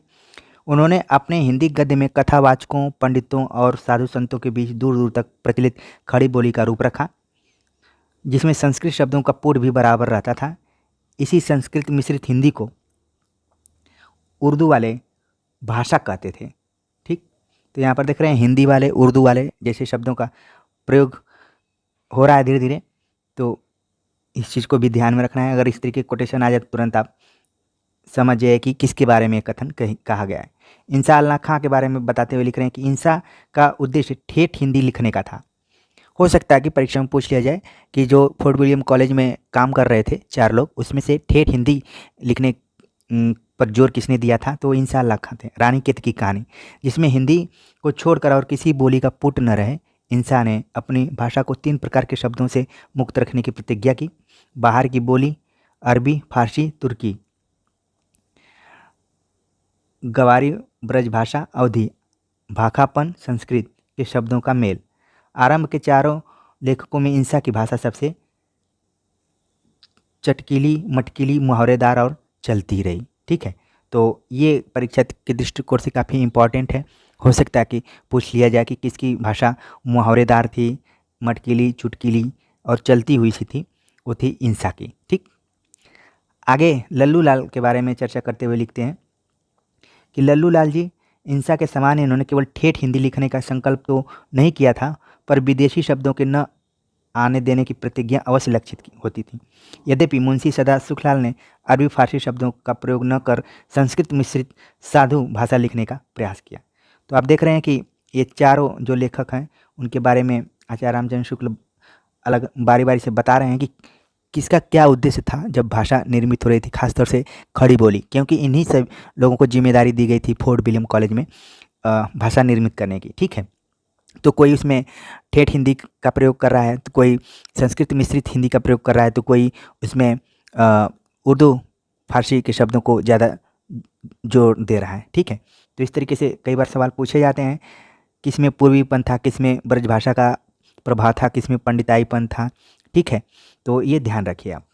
[SPEAKER 1] उन्होंने अपने हिंदी गद्य में कथावाचकों, पंडितों और साधु संतों के बीच दूर दूर तक प्रचलित खड़ी बोली का रूप रखा, जिसमें संस्कृत शब्दों का पुट भी बराबर रहता था। इसी संस्कृत मिश्रित हिंदी को उर्दू वाले भाषा कहते थे। ठीक, तो यहाँ पर देख रहे हैं हिंदी वाले, उर्दू वाले जैसे शब्दों का प्रयोग हो रहा है धीरे धीरे। तो इस चीज़ को भी ध्यान में रखना है। अगर इस तरीके कोटेशन आ जाए तो तुरंत आप समझ जाए कि किसके बारे में कथन कहा गया है। इंसा अल्लाह खां के बारे में बताते हुए लिख रहे हैं कि इंसा का उद्देश्य ठेठ हिंदी लिखने का था। हो सकता है कि परीक्षा में पूछ लिया जाए कि जो फोर्ट विलियम कॉलेज में काम कर रहे थे 4 लोग, उसमें से ठेठ हिंदी लिखने पर जोर किसने दिया था? तो इंसा अल्लाह खां थे। रानी केत की कहानी, जिसमें हिंदी को छोड़कर और किसी बोली का पुट न रहे, इंसा ने अपनी भाषा को 3 प्रकार के शब्दों से मुक्त रखने की प्रतिज्ञा की। बाहर की बोली, अरबी, फारसी, तुर्की, गवारी ब्रजभाषा, अवधी, भाखापन, संस्कृत के शब्दों का मेल। आरंभ के 4 लेखकों में इंसा की भाषा सबसे चटकीली, मटकीली, मुहावरेदार और चलती रही। ठीक है, तो ये परीक्षा के दृष्टिकोण से काफ़ी इम्पॉर्टेंट है। हो सकता है कि पूछ लिया जाए कि किसकी भाषा मुहावरेदार थी, मटकीली, चुटकीली और चलती हुई सी थी? वो थी इंसा की। ठीक, आगे लल्लू लाल के बारे में चर्चा करते हुए लिखते हैं कि लल्लू लाल जी इंसा के समान इन्होंने केवल ठेठ हिंदी लिखने का संकल्प तो नहीं किया था, पर विदेशी शब्दों के न आने देने की प्रतिज्ञा अवश्य लक्षित होती थी। यद्यपि मुंशी सदा सुखलाल ने अरबी फारसी शब्दों का प्रयोग न कर संस्कृत मिश्रित साधु भाषा लिखने का प्रयास किया। तो आप देख रहे हैं कि ये 4 जो लेखक हैं उनके बारे में आचार्य रामचंद्र शुक्ल अलग बारी बारी से बता रहे हैं कि किसका क्या उद्देश्य था जब भाषा निर्मित हो रही थी, खासतौर से खड़ी बोली, क्योंकि इन्हीं सब लोगों को जिम्मेदारी दी गई थी फोर्ट विलियम कॉलेज में भाषा निर्मित करने की। ठीक है, तो कोई उसमें ठेठ हिंदी का प्रयोग कर रहा है, तो कोई संस्कृत मिश्रित हिंदी का प्रयोग कर रहा है, तो कोई उसमें उर्दू फारसी के शब्दों को ज़्यादा जोर दे रहा है। ठीक है, तो इस तरीके से कई बार सवाल पूछे जाते हैं, किस में पूर्वीपन था, किस में ब्रजभाषा का प्रभाव था, किस में पंडिताईपन था। ठीक है, तो ये ध्यान रखिए आप।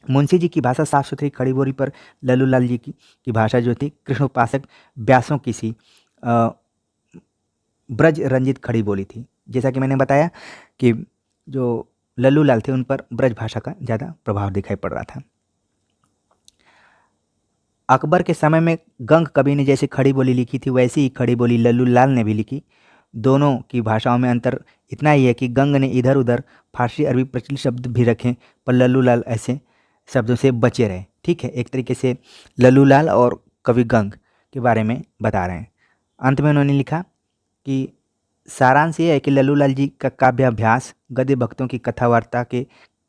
[SPEAKER 1] मुंशी जी की भाषा साफ सुथरी खड़ी बोली पर लल्लू लाल जी की भाषा जो थी कृष्णोपासक व्यासों की सी ब्रज रंजित खड़ी बोली थी। जैसा कि मैंने बताया कि जो लल्लू लाल थे उन पर ब्रज भाषा का ज़्यादा प्रभाव दिखाई पड़ रहा था। अकबर के समय में गंग कवि ने जैसे खड़ी बोली लिखी थी वैसी ही खड़ी बोली लल्लू लाल ने भी लिखी। दोनों की भाषाओं में अंतर इतना ही है कि गंग ने इधर उधर फारसी अरबी प्रचलित शब्द भी रखे, पर लल्लू लाल ऐसे शब्दों से बचे रहे। ठीक है, एक तरीके से लल्लू लाल और कवि गंग के बारे में बता रहे हैं। अंत में उन्होंने लिखा कि सारांश ये है कि लल्लू लाल जी का काव्याभ्यास गद्य भक्तों की कथा वार्ता के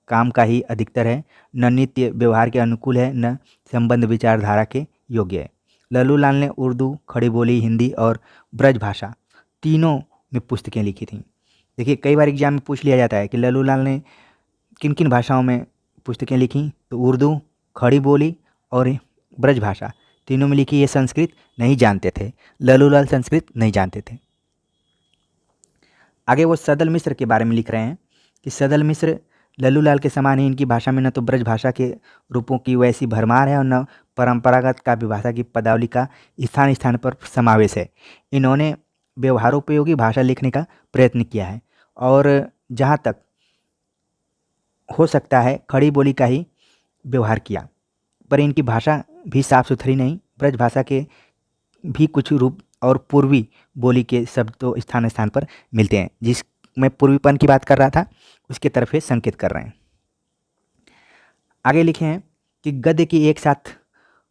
[SPEAKER 1] काम का ही अधिकतर है, न नित्य व्यवहार के अनुकूल है, न संबंध विचारधारा के योग्य है। लल्लू लाल ने उर्दू, खड़ी बोली, हिंदी और ब्रज भाषा तीनों में पुस्तकें लिखी थीं। देखिए, कई बार एग्जाम में पूछ लिया जाता है कि लल्लू लाल ने किन किन भाषाओं में पुस्तकें लिखी, तो उर्दू, खड़ी बोली और ब्रज भाषा तीनों में लिखी। ये संस्कृत नहीं जानते थे, लल्लू लाल संस्कृत नहीं जानते थे। आगे वो सदल मिश्र के बारे में लिख रहे हैं कि सदल मिश्र लल्लू लाल के समान ही इनकी भाषा में न तो ब्रज भाषा के रूपों की वैसी भरमार है और न परंपरागत काव्य भाषा की पदावली का स्थान स्थान पर समावेश है। इन्होंने व्यवहारोपयोगी भाषा लिखने का प्रयत्न किया है और जहाँ तक हो सकता है खड़ी बोली का ही व्यवहार किया, पर इनकी भाषा भी साफ सुथरी नहीं। ब्रज भाषा के भी कुछ रूप और पूर्वी बोली के शब्द तो स्थान स्थान पर मिलते हैं। जिस मैं पूर्वीपन की बात कर रहा था उसके तरफ ये संकेत कर रहे हैं। आगे लिखे हैं कि गद्य की एक साथ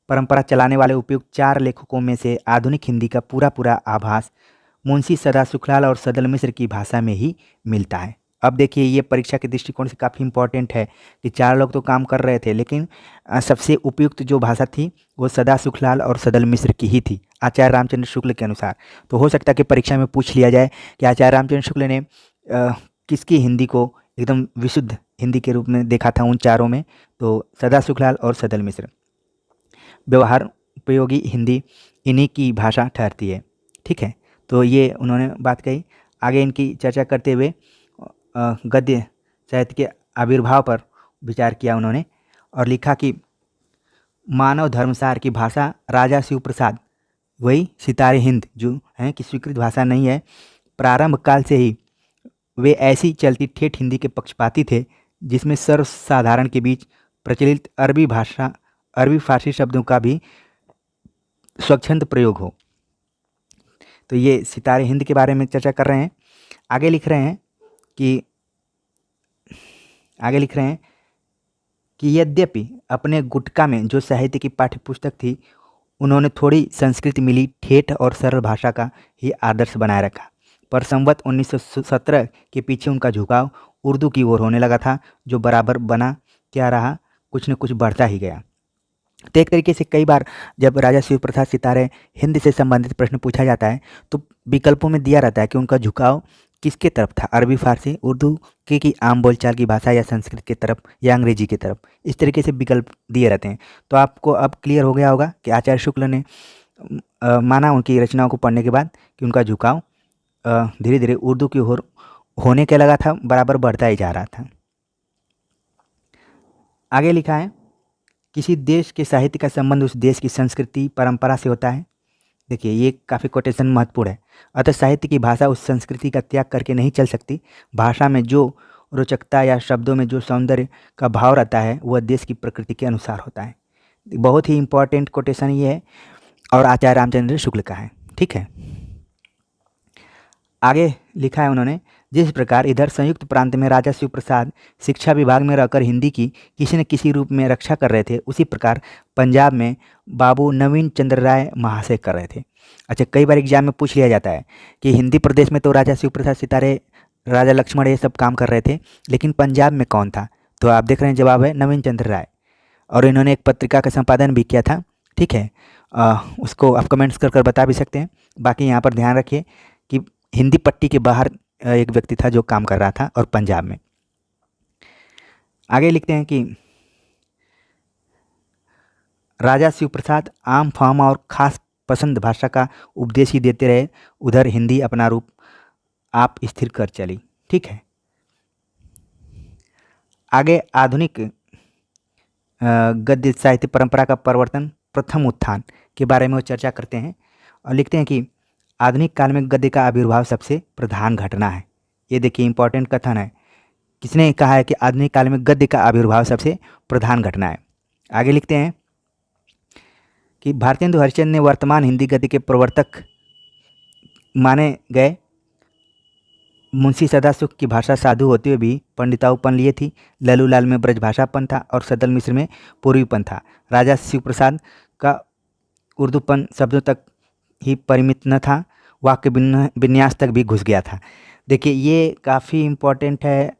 [SPEAKER 1] परंपरा चलाने वाले उपयुक्त 4 लेखकों में से आधुनिक हिंदी का पूरा आभास मुंशी सदा सुखलाल और सदल मिश्र की भाषा में ही मिलता है। अब देखिए, ये परीक्षा के दृष्टिकोण से काफ़ी इंपॉर्टेंट है कि 4 लोग तो काम कर रहे थे, लेकिन सबसे उपयुक्त जो भाषा थी वो सदा सुखलाल और सदल मिश्र की ही थी आचार्य रामचंद्र शुक्ल के अनुसार। तो हो सकता है कि परीक्षा में पूछ लिया जाए कि आचार्य रामचंद्र शुक्ल ने किसकी हिंदी को एकदम विशुद्ध हिंदी के रूप में देखा था उन चारों में, तो सदा सुखलाल और सदल मिश्र। व्यवहार उपयोगी हिंदी इन्हीं की भाषा ठहरती है। ठीक है, तो ये उन्होंने बात कही। आगे इनकी चर्चा करते हुए गद्य साहित्य के आविर्भाव पर विचार किया उन्होंने और लिखा कि मानव धर्मसार की भाषा राजा शिव प्रसाद, वही सितारे हिंद जो हैं कि स्वीकृत भाषा नहीं है, प्रारंभ काल से ही वे ऐसी चलती ठेठ हिंदी के पक्षपाती थे जिसमें सर्वसाधारण के बीच प्रचलित अरबी फारसी शब्दों का भी स्वच्छंद प्रयोग हो। तो ये सितारे हिंद के बारे में चर्चा कर रहे हैं। आगे लिख रहे हैं कि यद्यपि अपने गुटका में जो साहित्य की पाठ्य पुस्तक थी उन्होंने थोड़ी संस्कृत मिली ठेठ और सरल भाषा का ही आदर्श बनाए रखा, पर संवत 1917 के पीछे उनका झुकाव उर्दू की ओर होने लगा था, जो बराबर बना क्या रहा, कुछ न कुछ बढ़ता ही गया। तो एक तरीके से कई बार जब राजा शिव प्रसाद सितारे हिंद से संबंधित प्रश्न पूछा जाता है तो विकल्पों में दिया रहता है कि उनका झुकाव किसके तरफ था, अरबी फारसी उर्दू की आम बोलचाल की भाषा या संस्कृत की तरफ या अंग्रेजी की तरफ। इस तरीके से विकल्प दिए रहते हैं। तो आपको अब क्लियर हो गया होगा कि आचार्य शुक्ल ने माना उनकी रचनाओं को पढ़ने के बाद कि उनका झुकाव धीरे धीरे उर्दू की ओर होने के लगा था, बराबर बढ़ता ही जा रहा था। आगे लिखा है, किसी देश के साहित्य का संबंध उस देश की संस्कृति परंपरा से होता है। देखिए, ये काफ़ी कोटेशन महत्वपूर्ण है। अतः साहित्य की भाषा उस संस्कृति का त्याग करके नहीं चल सकती। भाषा में जो रोचकता या शब्दों में जो सौंदर्य का भाव रहता है वह देश की प्रकृति के अनुसार होता है। बहुत ही इंपॉर्टेंट कोटेशन ये है और आचार्य रामचंद्र शुक्ल का है। ठीक है, आगे लिखा है उन्होंने, जिस प्रकार इधर संयुक्त प्रांत में राजा शिव प्रसाद शिक्षा विभाग में रहकर हिंदी की किसी न किसी रूप में रक्षा कर रहे थे, उसी प्रकार पंजाब में बाबू नवीन चंद्र राय महाशय कर रहे थे। अच्छा, कई बार एग्जाम में पूछ लिया जाता है कि हिंदी प्रदेश में तो राजा शिव प्रसाद सितारे, राजा लक्ष्मण ये सब काम कर रहे थे, लेकिन पंजाब में कौन था? तो आप देख रहे हैं जवाब है नवीन चंद्र राय, और इन्होंने एक पत्रिका का संपादन भी किया था। ठीक है, उसको आप कमेंट्स कर बता भी सकते हैं। बाकी यहाँ पर ध्यान रखिए कि हिंदी पट्टी के बाहर एक व्यक्ति था जो काम कर रहा था और पंजाब में। आगे लिखते हैं कि राजा शिव प्रसाद आम फार्म और खास पसंद भाषा का उपदेश ही देते रहे, उधर हिंदी अपना रूप आप स्थिर कर चली। ठीक है, आगे आधुनिक गद्य साहित्य परंपरा का परिवर्तन, प्रथम उत्थान के बारे में वो चर्चा करते हैं और लिखते हैं कि आधुनिक काल में गद्य का आविर्भाव सबसे प्रधान घटना है। ये देखिए इंपॉर्टेंट कथन है, किसने कहा है कि आधुनिक काल में गद्य का आविर्भाव सबसे प्रधान घटना है। आगे लिखते हैं कि भारतेंदु हरिश्चंद्र ने वर्तमान हिंदी गद्य के प्रवर्तक माने गए। मुंशी सदासुख की भाषा साधु होते हुए भी पंडिताऊपन लिए थी। लल्लूलाल में ब्रजभाषापन था और सदल मिश्र में पूर्वीपन था। राजा शिव प्रसाद का उर्दूपन शब्दों तक ही परिमित न था, वाक्य विन्यास तक भी घुस गया था। देखिए ये काफ़ी इम्पोर्टेंट है,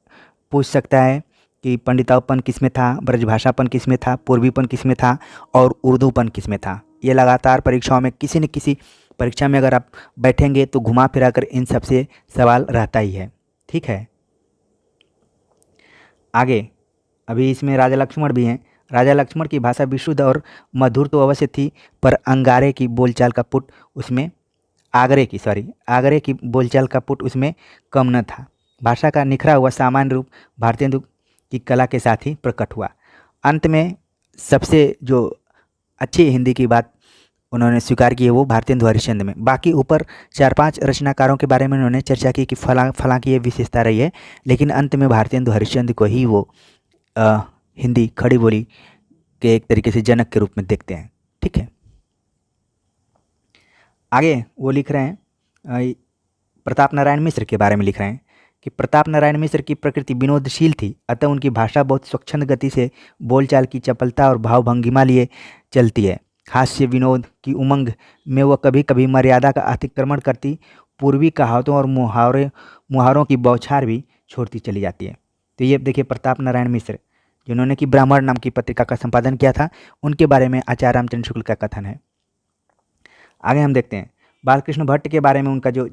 [SPEAKER 1] पूछ सकता है कि पंडिताऊपन किस में था, ब्रजभाषापन किस में था, पूर्वीपन किस में था और उर्दूपन किस में था। ये लगातार परीक्षाओं में किसी न किसी परीक्षा में अगर आप बैठेंगे तो घुमा फिरा कर इन सब से सवाल रहता ही है। ठीक है, आगे अभी इसमें राजा लक्ष्मण भी हैं। राजा लक्ष्मण की भाषा विशुद्ध और मधुर तो अवश्य थी, पर आगरे की बोलचाल का पुट उसमें कम न था। भाषा का निखरा हुआ सामान्य रूप भारतेंदु की कला के साथ ही प्रकट हुआ। अंत में सबसे जो अच्छी हिंदी की बात उन्होंने स्वीकार की है वो भारतेंदु हरिश्चंद्र में। बाकी ऊपर 4-5 रचनाकारों के बारे में उन्होंने चर्चा की कि फलां की ये विशेषता रही है, लेकिन अंत में भारतेंदु हरिश्चंद्र को ही वो हिंदी खड़ी बोली के एक तरीके से जनक के रूप में देखते हैं। ठीक है, आगे वो लिख रहे हैं प्रताप नारायण मिश्र के बारे में लिख रहे हैं कि प्रताप नारायण मिश्र की प्रकृति विनोदशील थी, अतः उनकी भाषा बहुत स्वच्छंद गति से बोलचाल की चपलता और भावभंगिमा लिए चलती है। हास्य विनोद की उमंग में वह कभी कभी मर्यादा का अतिक्रमण करती, पूर्वी कहावतों और मुहावरों की बौछार भी छोड़ती चली जाती है। तो ये देखिए प्रताप नारायण मिश्र जिन्होंने कि ब्राह्मण नाम की पत्रिका का संपादन किया था, उनके बारे में आचार्य रामचंद्र शुक्ल का कथन है। आगे हम देखते हैं बालकृष्ण भट्ट के बारे में उनका जो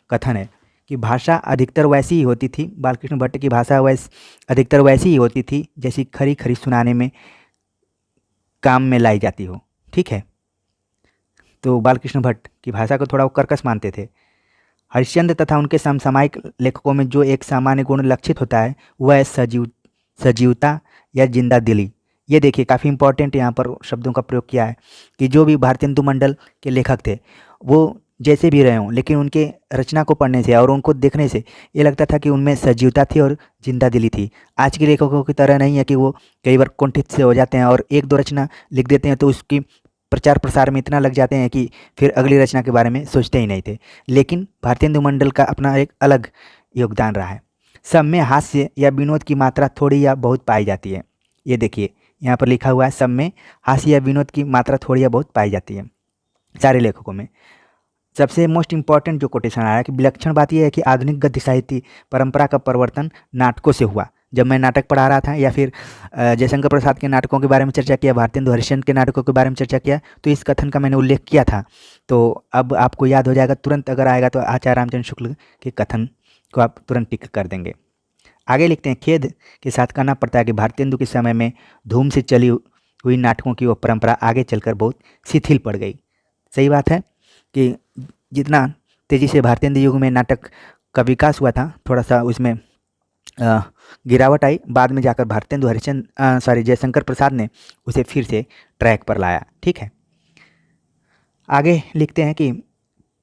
[SPEAKER 1] कथन है कि भाषा अधिकतर वैसी ही होती थी। बालकृष्ण भट्ट की भाषा अधिकतर वैसी ही होती थी जैसी खरी खरी सुनाने में काम में लाई जाती हो। ठीक है, तो बालकृष्ण भट्ट की भाषा को थोड़ा वो कर्कश मानते थे। हरिश्चंद्र तथा उनके समसामयिक लेखकों में जो एक सामान्य गुण लक्षित होता है वह है सजीवता या जिंदा दिली। ये देखिए काफ़ी इंपॉर्टेंट यहाँ पर शब्दों का प्रयोग किया है कि जो भी भारतेंदु मंडल के लेखक थे वो जैसे भी रहे हों, लेकिन उनके रचना को पढ़ने से और उनको देखने से ये लगता था कि उनमें सजीवता थी और जिंदा दिली थी। आज के लेखकों की तरह नहीं है कि वो कई बार कुंठित से हो जाते हैं और एक दो रचना लिख देते हैं तो उसकी प्रचार प्रसार में इतना लग जाते हैं कि फिर अगली रचना के बारे में सोचते ही नहीं थे। लेकिन भारतेंदु मंडल का अपना एक अलग योगदान रहा है। सब में हास्य या विनोद की मात्रा थोड़ी या बहुत पाई जाती है। ये देखिए यहाँ पर लिखा हुआ है, सब में हास्य या विनोद की मात्रा थोड़ी या बहुत पाई जाती है सारे लेखकों में। सबसे मोस्ट इम्पॉर्टेंट जो कोटेशन आया कि विलक्षण बात यह है कि आधुनिक गद्य साहित्य परंपरा का परिवर्तन नाटकों से हुआ। जब मैं नाटक पढ़ा रहा था या फिर जयशंकर प्रसाद के नाटकों के बारे में चर्चा किया, भारतेंदु हरिश्चंद्र के नाटकों के बारे में चर्चा किया, तो इस कथन का मैंने उल्लेख किया था। तो अब आपको याद हो जाएगा, तुरंत अगर आएगा तो आचार्य रामचंद्र शुक्ल के कथन को आप तुरंत टिक कर देंगे। आगे लिखते हैं, खेद के साथ कहना पड़ता है कि भारतेंदु के समय में धूम से चली हुई नाटकों की वो परंपरा आगे चलकर बहुत शिथिल पड़ गई। सही बात है कि जितना तेज़ी से भारतेंदु युग में नाटक का विकास हुआ था, थोड़ा सा उसमें गिरावट आई। बाद में जाकर भारतेंदु जयशंकर प्रसाद ने उसे फिर से ट्रैक पर लाया। ठीक है, आगे लिखते हैं कि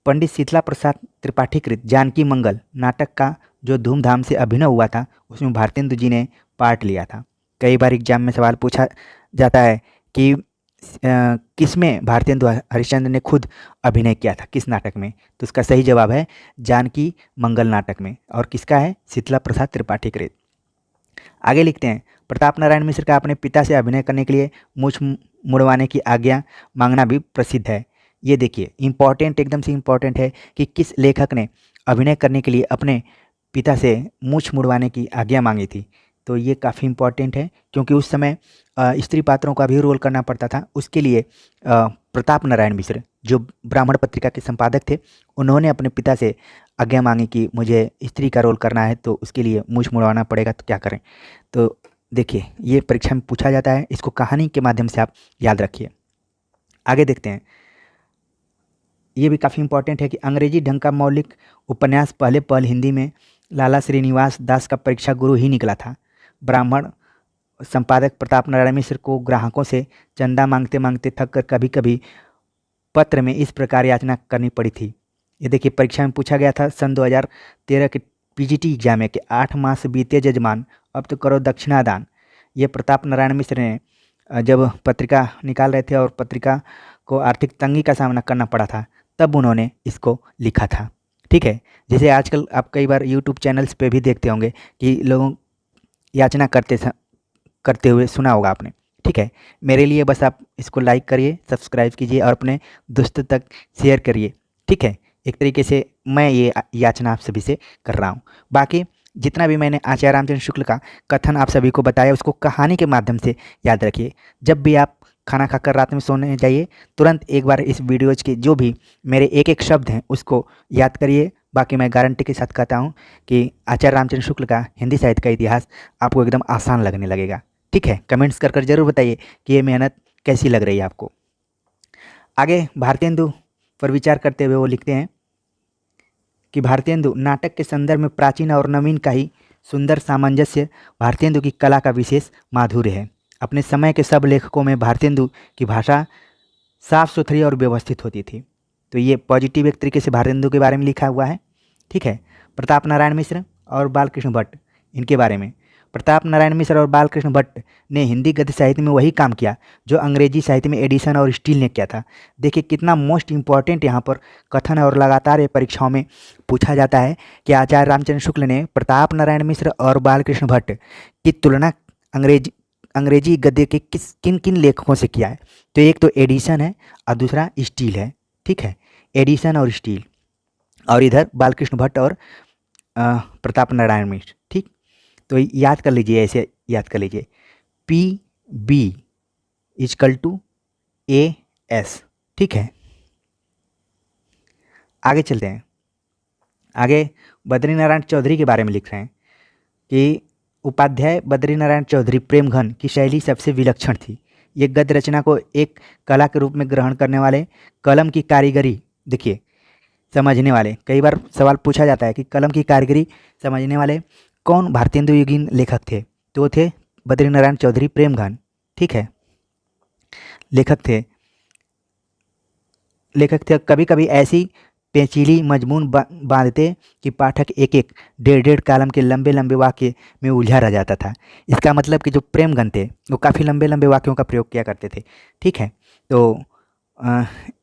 [SPEAKER 1] पंडित शीतला प्रसाद त्रिपाठी कृत जानकी मंगल नाटक का जो धूमधाम से अभिनय हुआ था उसमें भारतेंदु जी ने पार्ट लिया था। कई बार एग्जाम में सवाल पूछा जाता है कि किसमें भारतेंदु हरिश्चंद्र ने खुद अभिनय किया था, किस नाटक में, तो उसका सही जवाब है जानकी मंगल नाटक में। और किसका है? शीतला प्रसाद त्रिपाठी कृत। आगे लिखते हैं, प्रताप नारायण मिश्र का अपने पिता से अभिनय करने के लिए मूछ मुड़वाने की आज्ञा मांगना भी प्रसिद्ध है। ये देखिए इम्पॉर्टेंट, एकदम से इम्पॉर्टेंट है कि किस लेखक ने अभिनय करने के लिए अपने पिता से मूछ मुड़वाने की आज्ञा मांगी थी। तो ये काफ़ी इम्पॉर्टेंट है क्योंकि उस समय स्त्री पात्रों का भी रोल करना पड़ता था। उसके लिए प्रताप नारायण मिश्र जो ब्राह्मण पत्रिका के संपादक थे, उन्होंने अपने पिता से आज्ञा मांगी कि मुझे स्त्री का रोल करना है तो उसके लिए मूछ मुड़वाना पड़ेगा, तो क्या करें। तो देखिए ये परीक्षा में पूछा जाता है, इसको कहानी के माध्यम से आप याद रखिए। आगे देखते हैं, ये भी काफ़ी इंपॉर्टेंट है कि अंग्रेजी ढंग का मौलिक उपन्यास पहले पहल हिंदी में लाला श्रीनिवास दास का परीक्षा गुरु ही निकला था। ब्राह्मण संपादक प्रताप नारायण मिश्र को ग्राहकों से चंदा मांगते मांगते थक कर कभी कभी पत्र में इस प्रकार याचना करनी पड़ी थी। ये देखिए, परीक्षा में पूछा गया था सन 2013 के पीजीटी एग्जाम में कि 8 मास बीते जजमान, अब तो करो दक्षिणादान। ये प्रताप नारायण मिश्र ने जब पत्रिका निकाल रहे थे और पत्रिका को आर्थिक तंगी का सामना करना पड़ा था, तब उन्होंने इसको लिखा था। ठीक है, जैसे आजकल आप कई बार यूट्यूब चैनल्स पे भी देखते होंगे कि लोगों याचना करते हुए सुना होगा आपने। ठीक है, मेरे लिए बस आप इसको लाइक करिए, सब्सक्राइब कीजिए और अपने दोस्तों तक शेयर करिए। ठीक है, एक तरीके से मैं ये याचना आप सभी से कर रहा हूँ। बाकी जितना भी मैंने आचार्य रामचंद्र शुक्ल का कथन आप सभी को बताया, उसको कहानी के माध्यम से याद रखिए। जब भी आप खाना खाकर रात में सोने जाइए, तुरंत एक बार इस वीडियोज के जो भी मेरे एक एक शब्द हैं उसको याद करिए। बाकी मैं गारंटी के साथ कहता हूँ कि आचार्य रामचंद्र शुक्ल का हिंदी साहित्य का इतिहास आपको एकदम आसान लगने लगेगा। ठीक है, कमेंट्स कर जरूर बताइए कि ये मेहनत कैसी लग रही है आपको। आगे भारतेंदु पर विचार करते हुए वो लिखते हैं कि भारतेंदु नाटक के संदर्भ में प्राचीन और नवीन का ही सुंदर सामंजस्य भारतेंदु की कला का विशेष माधुर्य है। अपने समय के सब लेखकों में भारतेंदु की भाषा साफ सुथरी और व्यवस्थित होती थी। तो ये पॉजिटिव एक तरीके से भारतेंदु के बारे में लिखा हुआ है। ठीक है, प्रताप नारायण मिश्र और बालकृष्ण भट्ट, इनके बारे में, प्रताप नारायण मिश्र और बालकृष्ण भट्ट ने हिंदी गद्य साहित्य में वही काम किया जो अंग्रेजी साहित्य में एडिसन और स्टील ने किया था। देखिए कितना मोस्ट इंपॉर्टेंट यहाँ पर कथन है और लगातार ये परीक्षाओं में पूछा जाता है कि आचार्य रामचंद्र शुक्ल ने प्रताप नारायण मिश्र और बालकृष्ण भट्ट की तुलना अंग्रेजी गद्य के किन किन लेखकों से किया है। तो एक तो एडिसन है और दूसरा स्टील है। ठीक है, एडिसन और स्टील, और इधर बालकृष्ण भट्ट और प्रताप नारायण मिश्र। ठीक, तो याद कर लीजिए, ऐसे याद कर लीजिए, PB = AS। ठीक है, आगे चलते हैं। आगे बद्रीनारायण चौधरी के बारे में लिख रहे हैं कि उपाध्याय बद्रीनारायण चौधरी प्रेमघन की शैली सबसे विलक्षण थी। ये गद्य रचना को एक कला के रूप में ग्रहण करने वाले, कलम की कारीगरी देखिए समझने वाले, कई बार सवाल पूछा जाता है कि कलम की कारीगरी समझने वाले कौन भारतेंदु युगीन लेखक थे, तो वो थे बद्रीनारायण चौधरी प्रेमघन। ठीक है, लेखक थे। कभी कभी ऐसी पेचीली मजमून बांधते कि पाठक एक एक 1.5 कॉलम के लंबे लंबे वाक्य में उलझा रह जाता था। इसका मतलब कि जो प्रेमघन थे वो काफ़ी लंबे लंबे वाक्यों का प्रयोग किया करते थे। ठीक है, तो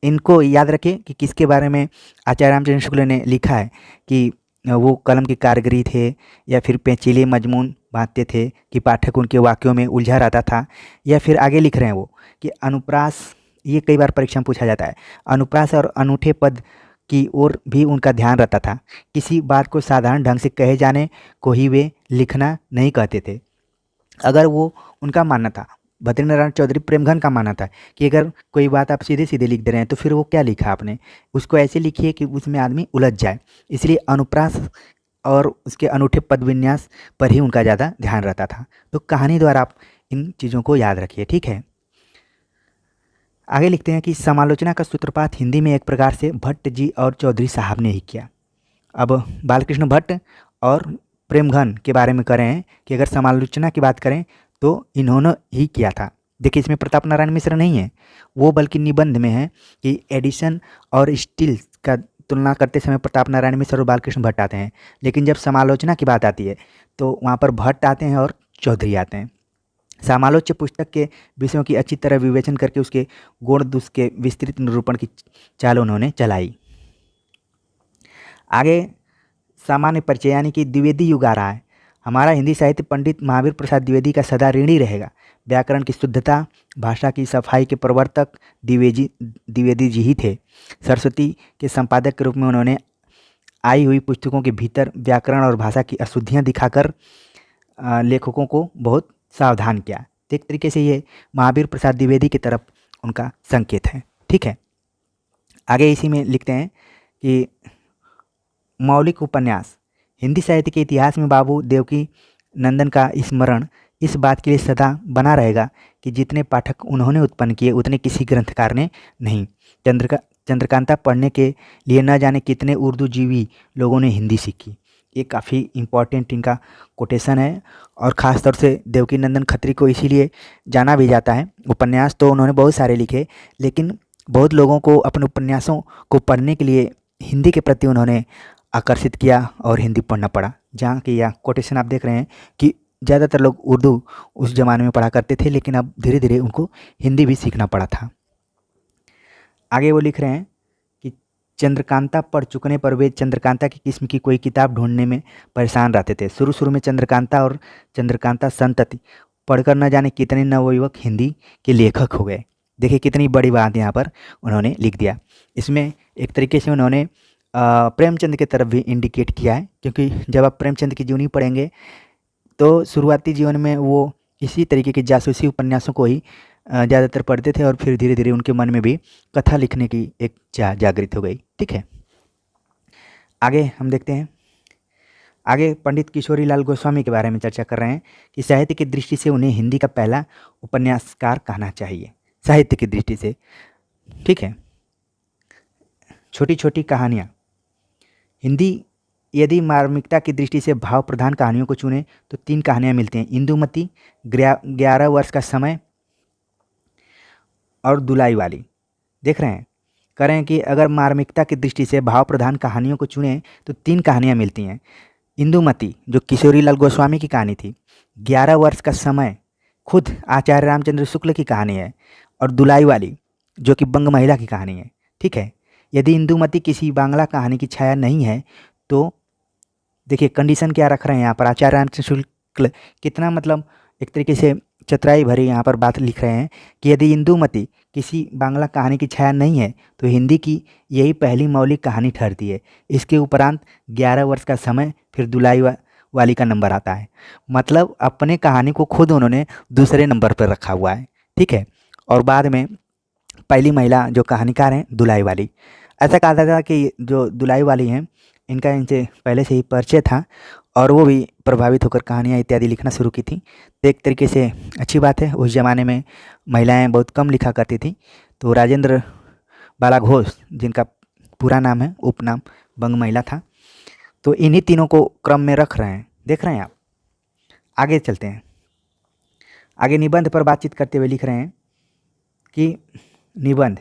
[SPEAKER 1] इनको याद रखिए कि किसके बारे में आचार्य रामचंद्र शुक्ल ने लिखा है कि वो कलम की कारीगरी थे या फिर पेचीले मजमून बांधते थे कि पाठक उनके वाक्यों में उलझा रहता था, या फिर आगे लिख रहे हैं वो कि अनुप्रास, ये कई बार परीक्षा में पूछा जाता है, अनुप्रास और अनूठे पद की ओर भी उनका ध्यान रहता था। किसी बात को साधारण ढंग से कहे जाने को ही वे लिखना नहीं कहते थे। अगर वो उनका मानना था, बद्रीनारायण चौधरी प्रेमघन का मानना था कि अगर कोई बात आप सीधे सीधे लिख दे रहे हैं तो फिर वो क्या लिखा आपने, उसको ऐसे लिखिए कि उसमें आदमी उलझ जाए। इसलिए अनुप्रास और उसके अनूठे पद विन्यास पर ही उनका ज़्यादा ध्यान रहता था। तो कहानी द्वारा आप इन चीज़ों को याद रखिए। ठीक है, आगे लिखते हैं कि समालोचना का सूत्रपात हिंदी में एक प्रकार से भट्ट जी और चौधरी साहब ने ही किया। अब बालकृष्ण भट्ट और प्रेमघन के बारे में करें कि अगर समालोचना की बात करें तो इन्होंने ही किया था। देखिए इसमें प्रताप नारायण मिश्र नहीं है, वो बल्कि निबंध में है कि एडिसन और स्टील का तुलना करते समय प्रताप नारायण मिश्र और बालकृष्ण भट्ट आते हैं, लेकिन जब समालोचना की बात आती है तो वहाँ पर भट्ट आते हैं और चौधरी आते हैं। समालोच्य पुस्तक के विषयों की अच्छी तरह विवेचन करके उसके गुण दोष के विस्तृत निरूपण की चाल उन्होंने चलाई। आगे सामान्य परिचय यानी कि द्विवेदी युग आ रहा है। हमारा हिंदी साहित्य पंडित महावीर प्रसाद द्विवेदी का सदा ऋणी रहेगा। व्याकरण की शुद्धता, भाषा की सफाई के प्रवर्तक द्विवेदी जी ही थे। सरस्वती के संपादक के रूप में उन्होंने आई हुई पुस्तकों के भीतर व्याकरण और भाषा की अशुद्धियाँ दिखाकर लेखकों को बहुत सावधान किया। तो एक तरीके से ये महावीर प्रसाद द्विवेदी की तरफ उनका संकेत है। ठीक है, आगे इसी में लिखते हैं कि मौलिक उपन्यास हिंदी साहित्य के इतिहास में बाबू देवकी नंदन का स्मरण इस बात के लिए सदा बना रहेगा कि जितने पाठक उन्होंने उत्पन्न किए उतने किसी ग्रंथकार ने नहीं। चंद्रकांता पढ़ने के लिए न जाने कितने उर्दू जीवी लोगों ने हिंदी सीखी। ये काफ़ी इम्पोर्टेंट इनका कोटेशन है और ख़ास तौर से देवकीनंदन खत्री को इसीलिए जाना भी जाता है। उपन्यास तो उन्होंने बहुत सारे लिखे, लेकिन बहुत लोगों को अपने उपन्यासों को पढ़ने के लिए हिंदी के प्रति उन्होंने आकर्षित किया और हिंदी पढ़ना पड़ा। जहाँ की यह कोटेशन आप देख रहे हैं कि ज़्यादातर लोग उर्दू उस ज़माने में पढ़ा करते थे, लेकिन अब धीरे धीरे उनको हिंदी भी सीखना पड़ा था। आगे वो लिख रहे हैं कि चंद्रकांता पढ़ चुकने पर वे चंद्रकांता की किस्म की कोई किताब ढूंढने में परेशान रहते थे। शुरू शुरू में चंद्रकांता और चंद्रकांता संतति पढ़कर न जाने कितने नवयुवक हिंदी के लेखक हो गए। देखिए कितनी बड़ी बात यहाँ पर उन्होंने लिख दिया। इसमें एक तरीके से उन्होंने प्रेमचंद की तरफ भी इंडिकेट किया है, क्योंकि जब आप प्रेमचंद की जीवनी पढ़ेंगे तो शुरुआती जीवन में वो इसी तरीके के जासूसी उपन्यासों को ही ज़्यादातर पढ़ते थे और फिर धीरे धीरे उनके मन में भी कथा लिखने की एक जागृत हो गई। ठीक है, आगे हम देखते हैं। आगे पंडित किशोरी लाल गोस्वामी के बारे में चर्चा कर रहे हैं कि साहित्य की दृष्टि से उन्हें हिंदी का पहला उपन्यासकार कहना चाहिए, साहित्य की दृष्टि से। ठीक है, छोटी छोटी कहानियाँ। हिंदी यदि मार्मिकता की दृष्टि से भाव प्रधान कहानियों को चुने तो 3 कहानियाँ मिलती हैं, इंदुमती, 11 वर्ष का समय और दुलाई वाली। देख रहे हैं, कह रहे हैं कि अगर मार्मिकता की दृष्टि से भाव प्रधान कहानियों को चुने तो 3 कहानियाँ मिलती हैं। इंदुमती जो किशोरी लाल गोस्वामी की कहानी थी, 11 वर्ष का समय खुद आचार्य रामचंद्र शुक्ल की कहानी है, और दुलाई वाली जो कि बंग महिला की कहानी है। ठीक है, यदि इंदुमती किसी बांग्ला कहानी की छाया नहीं है तो देखिए कंडीशन क्या रख रहे हैं यहाँ पर आचार्य रामचंद्र शुक्ल, कितना मतलब एक तरीके से चतुराई भरी यहाँ पर बात लिख रहे हैं कि यदि इंदुमती किसी बांग्ला कहानी की छाया नहीं है तो हिंदी की यही पहली मौलिक कहानी ठहरती है। इसके उपरांत 11 वर्ष का समय, फिर दुलाई वाली का नंबर आता है। मतलब अपने कहानी को खुद उन्होंने दूसरे नंबर पर रखा हुआ है। ठीक है, और बाद में पहली महिला जो कहानीकार हैं दुलाई वाली। ऐसा कहा जाता था कि जो दुलाई वाली हैं इनका इनसे पहले से ही परिचय था और वो भी प्रभावित होकर कहानियाँ इत्यादि लिखना शुरू की थी। तो एक तरीके से अच्छी बात है, उस ज़माने में महिलाएं बहुत कम लिखा करती थी। तो राजेंद्र बाला घोष जिनका पूरा नाम है, उपनाम बंग महिला था। तो इन्हीं तीनों को क्रम में रख रहे हैं, देख रहे हैं आप। आगे चलते हैं। आगे निबंध पर बातचीत करते हुए लिख रहे हैं कि निबंध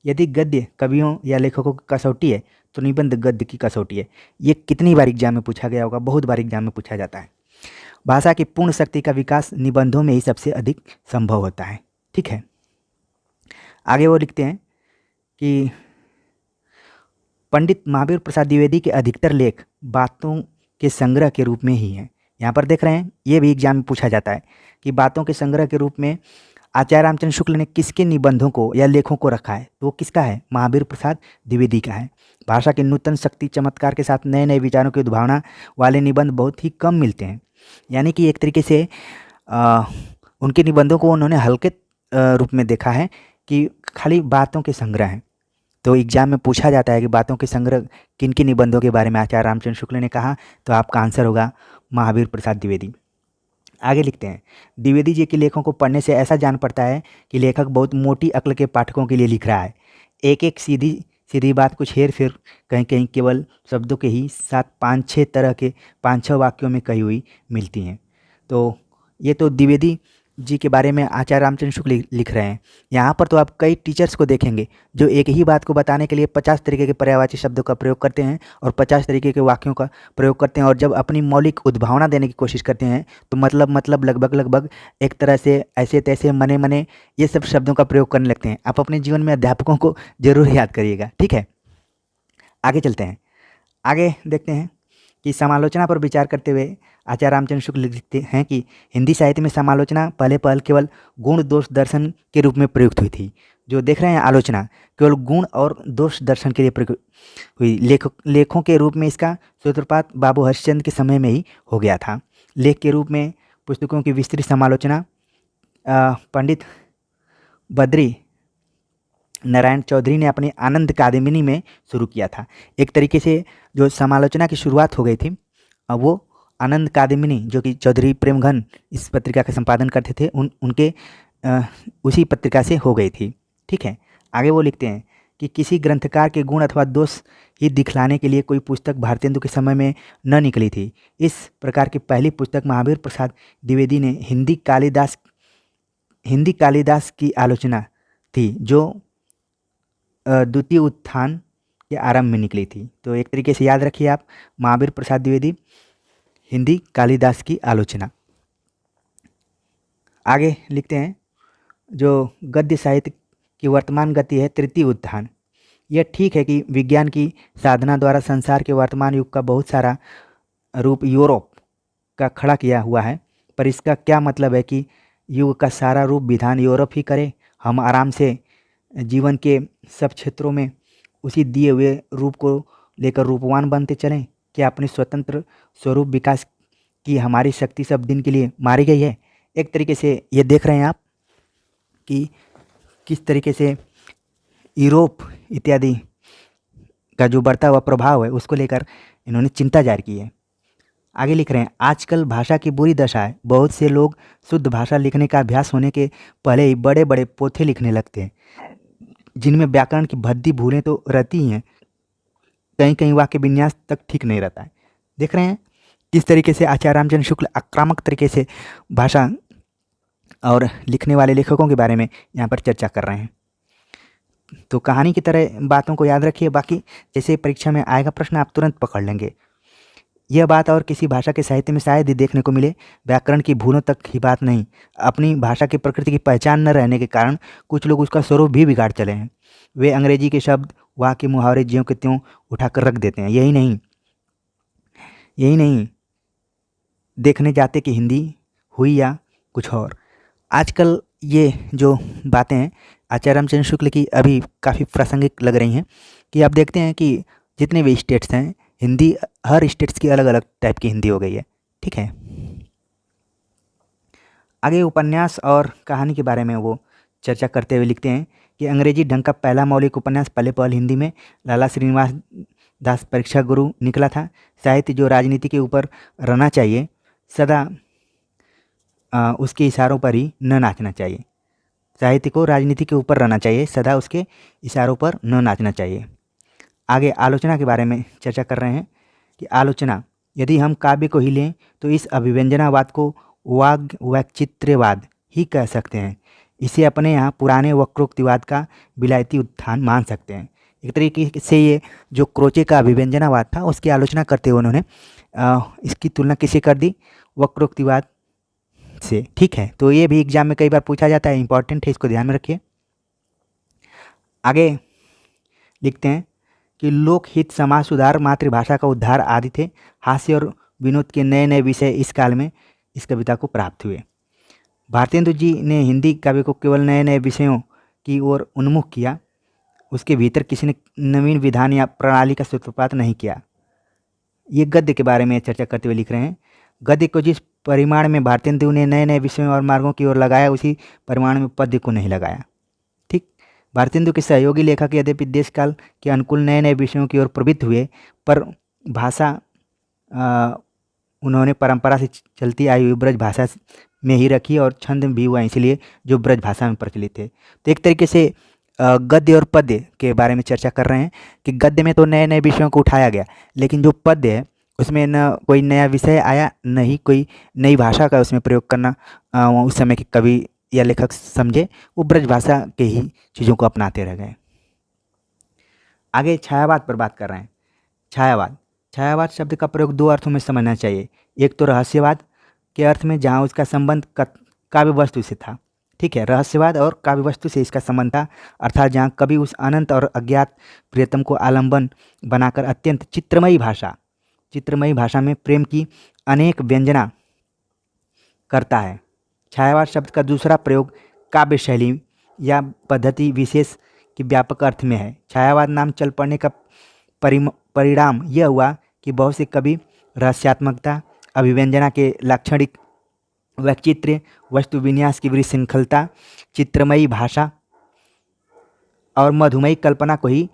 [SPEAKER 1] यदि गद्य कवियों या लेखकों की कसौटी है तो निबंध गद्य की कसौटी है। ये कितनी बार एग्जाम में पूछा गया होगा, बहुत बार एग्जाम में पूछा जाता है। भाषा की पूर्ण शक्ति का विकास निबंधों में ही सबसे अधिक संभव होता है। ठीक है, आगे वो लिखते हैं कि पंडित महावीर प्रसाद द्विवेदी के अधिकतर लेख बातों के संग्रह के रूप में ही हैं। यहाँ पर देख रहे हैं, ये भी एग्जाम में पूछा जाता है कि बातों के संग्रह के रूप में आचार्य रामचंद्र शुक्ल ने किसके निबंधों को या लेखों को रखा है, तो वो किसका है, महावीर प्रसाद द्विवेदी का है। भाषा की नूतन शक्ति चमत्कार के साथ नए नए विचारों की उद्भावना वाले निबंध बहुत ही कम मिलते हैं। यानी कि एक तरीके से उनके निबंधों को उन्होंने हल्के रूप में देखा है कि खाली बातों के संग्रह हैं। तो एग्जाम में पूछा जाता है कि बातों के संग्रह किन किन निबंधों के बारे में आचार्य रामचंद्र शुक्ल ने कहा, तो आपका आंसर होगा महावीर प्रसाद द्विवेदी। आगे लिखते हैं, द्विवेदी जी के लेखों को पढ़ने से ऐसा जान पड़ता है कि लेखक बहुत मोटी अक्ल के पाठकों के लिए लिख रहा है। एक एक सीधी सीधी बात कुछ हेर फेर कहीं कहीं केवल शब्दों के ही साथ 5-6 तरह के 5-6 वाक्यों में कही हुई मिलती हैं। तो ये तो द्विवेदी जी के बारे में आचार्य रामचंद्र शुक्ल लिख रहे हैं। यहाँ पर तो आप कई टीचर्स को देखेंगे जो एक ही बात को बताने के लिए 50 तरीके के पर्यायवाची शब्दों का प्रयोग करते हैं और 50 तरीके के वाक्यों का प्रयोग करते हैं, और जब अपनी मौलिक उद्भावना देने की कोशिश करते हैं तो मतलब लगभग एक तरह से ऐसे तैसे मने मने ये सब शब्दों का प्रयोग करने लगते हैं। आप अपने जीवन में अध्यापकों को जरूर याद करिएगा। ठीक है, आगे चलते हैं। आगे देखते हैं कि समालोचना पर विचार करते हुए आचार्य रामचंद्र शुक्ल लिखते हैं कि हिंदी साहित्य में समालोचना पहल केवल गुण दोष दर्शन के रूप में प्रयुक्त हुई थी। जो देख रहे हैं आलोचना केवल गुण और दोष दर्शन के लिए प्रयुक्त हुई। लेखों के रूप में इसका सूत्रपात बाबू हरिश्चंद्र के समय में ही हो गया था। लेख के रूप में पुस्तकों की विस्तृत समालोचना पंडित बद्री नारायण चौधरी ने अपनी आनंद कादम्बिनी में शुरू किया था। एक तरीके से जो समालोचना की शुरुआत हो गई थी वो आनंद कादमिनी जो कि चौधरी प्रेमघन इस पत्रिका का संपादन करते थे, उनके उसी पत्रिका से हो गई थी। ठीक है, आगे वो लिखते हैं कि किसी ग्रंथकार के गुण अथवा दोष ही दिखलाने के लिए कोई पुस्तक भारतेंदु के समय में न निकली थी। इस प्रकार की पहली पुस्तक महावीर प्रसाद द्विवेदी ने हिंदी कालिदास की आलोचना थी, जो द्वितीय उत्थान के आरंभ में निकली थी। तो एक तरीके से याद रखिए आप, महावीर प्रसाद द्विवेदी, हिंदी कालिदास की आलोचना। आगे लिखते हैं, जो गद्य साहित्य की वर्तमान गति है तृतीय उत्थान। यह ठीक है कि विज्ञान की साधना द्वारा संसार के वर्तमान युग का बहुत सारा रूप यूरोप का खड़ा किया हुआ है, पर इसका क्या मतलब है कि युग का सारा रूप विधान यूरोप ही करे? हम आराम से जीवन के सब क्षेत्रों में उसी दिए हुए रूप को लेकर रूपवान बनते चलें? क्या अपने स्वतंत्र स्वरूप विकास की हमारी शक्ति सब दिन के लिए मारी गई है? एक तरीके से ये देख रहे हैं आप कि किस तरीके से यूरोप इत्यादि का जो बढ़ता हुआ प्रभाव है उसको लेकर इन्होंने चिंता जाहिर की है। आगे लिख रहे हैं, आजकल भाषा की बुरी दशा है। बहुत से लोग शुद्ध भाषा लिखने का अभ्यास होने के पहले ही बड़े बड़े पोथे लिखने लगते हैं, जिनमें व्याकरण की भद्दी भूलें तो रहती ही हैं, कहीं कहीं वाक्य विन्यास तक ठीक नहीं रहता है। देख रहे हैं किस तरीके से आचार्य रामचंद्र शुक्ल आक्रामक तरीके से भाषा और लिखने वाले लेखकों के बारे में यहाँ पर चर्चा कर रहे हैं। तो कहानी की तरह बातों को याद रखिए, बाकी जैसे परीक्षा में आएगा प्रश्न आप तुरंत पकड़ लेंगे। यह बात और किसी भाषा के साहित्य में शायद ही देखने को मिले। व्याकरण की भूलों तक ही बात नहीं, अपनी भाषा की प्रकृति की पहचान न रहने के कारण कुछ लोग उसका स्वरूप भी बिगाड़ चले हैं। वे अंग्रेजी के शब्द वहाँ के मुहावरे ज्यों के त्यों उठाकर रख देते हैं। यही नहीं देखने जाते कि हिंदी हुई या कुछ और। आजकल ये जो बातें हैं आचार्य रामचंद्र शुक्ल की अभी काफ़ी प्रासंगिक लग रही हैं कि आप देखते हैं कि जितने भी स्टेट्स हैं, हिंदी हर स्टेट्स की अलग अलग टाइप की हिंदी हो गई है। ठीक है, आगे उपन्यास और कहानी के बारे में वो चर्चा करते हुए लिखते हैं कि अंग्रेजी ढंग का पहला मौलिक उपन्यास पहल हिंदी में लाला श्रीनिवास दास परीक्षा गुरु निकला था। साहित्य जो राजनीति के ऊपर रहना चाहिए, सदा उसके इशारों पर ही न नाचना चाहिए। साहित्य को राजनीति के ऊपर रहना चाहिए, सदा उसके इशारों पर न नाचना चाहिए। आगे आलोचना के बारे में चर्चा कर रहे हैं कि आलोचना, यदि हम काव्य को ही लें तो इस अभिव्यंजनावाद को वैचित्र्यवाद ही कह सकते हैं। इसे अपने यहाँ पुराने वक्रोक्तिवाद का विलायती उत्थान मान सकते हैं। एक तरीके से ये जो क्रोचे का अभिव्यंजनावाद था उसकी आलोचना करते हुए उन्होंने इसकी तुलना किससे कर दी? वक्रोक्तिवाद से। ठीक है, तो ये भी एग्जाम में कई बार पूछा जाता है, इंपॉर्टेंट है, इसको ध्यान में रखिए। आगे लिखते हैं कि लोकहित, समाज सुधार, मातृभाषा का उद्धार आदि थे। हास्य और विनोद के नए नए विषय इस काल में इस कविता को प्राप्त हुए। भारतेंदु जी ने हिंदी काव्य को केवल नए नए विषयों की ओर उन्मुख किया, उसके भीतर किसी ने नवीन विधान या प्रणाली का सूत्रपात नहीं किया। ये गद्य के बारे में चर्चा करते हुए लिख रहे हैं, गद्य को जिस परिमाण में भारतेंदु ने नए नए विषयों और मार्गों की ओर लगाया, उसी परिमाण में पद्य को नहीं लगाया। ठीक, भारतेंदु के सहयोगी लेखक यद्यपि देश काल के अनुकूल नए नए विषयों की ओर प्रवृत्त हुए, पर भाषा उन्होंने परंपरा से चलती आई हुई ब्रज भाषा में ही रखी और छंद भी हुआ इसलिए जो ब्रज भाषा में प्रचलित थे। तो एक तरीके से गद्य और पद्य के बारे में चर्चा कर रहे हैं कि गद्य में तो नए नए विषयों को उठाया गया, लेकिन जो पद्य है उसमें न कोई नया विषय आया, न ही कोई नई भाषा का उसमें प्रयोग करना उस समय के कवि या लेखक समझे, वो ब्रज भाषा के ही चीज़ों को अपनाते रह गए। आगे छायावाद पर बात कर रहे हैं। छायावाद शब्द का प्रयोग दो अर्थों में समझना चाहिए। एक तो रहस्यवाद के अर्थ में, जहाँ उसका संबंध काव्य वस्तु से था। ठीक है, रहस्यवाद और काव्य वस्तु से इसका संबंध था, अर्थात जहाँ कवि उस अनंत और अज्ञात प्रियतम को आलंबन बनाकर अत्यंत चित्रमयी भाषा में प्रेम की अनेक व्यंजना करता है। छायावाद शब्द का दूसरा प्रयोग काव्य शैली या पद्धति विशेष के व्यापक अर्थ में है। छायावाद नाम चल पड़ने का परिणाम यह हुआ कि बहुत से कवि रहस्यात्मकता, अभिव्यंजना के लाक्षणिक वैचित्र्य, वस्तु विन्यास की विशृंखलता, चित्रमयी भाषा और मधुमयी कल्पना को ही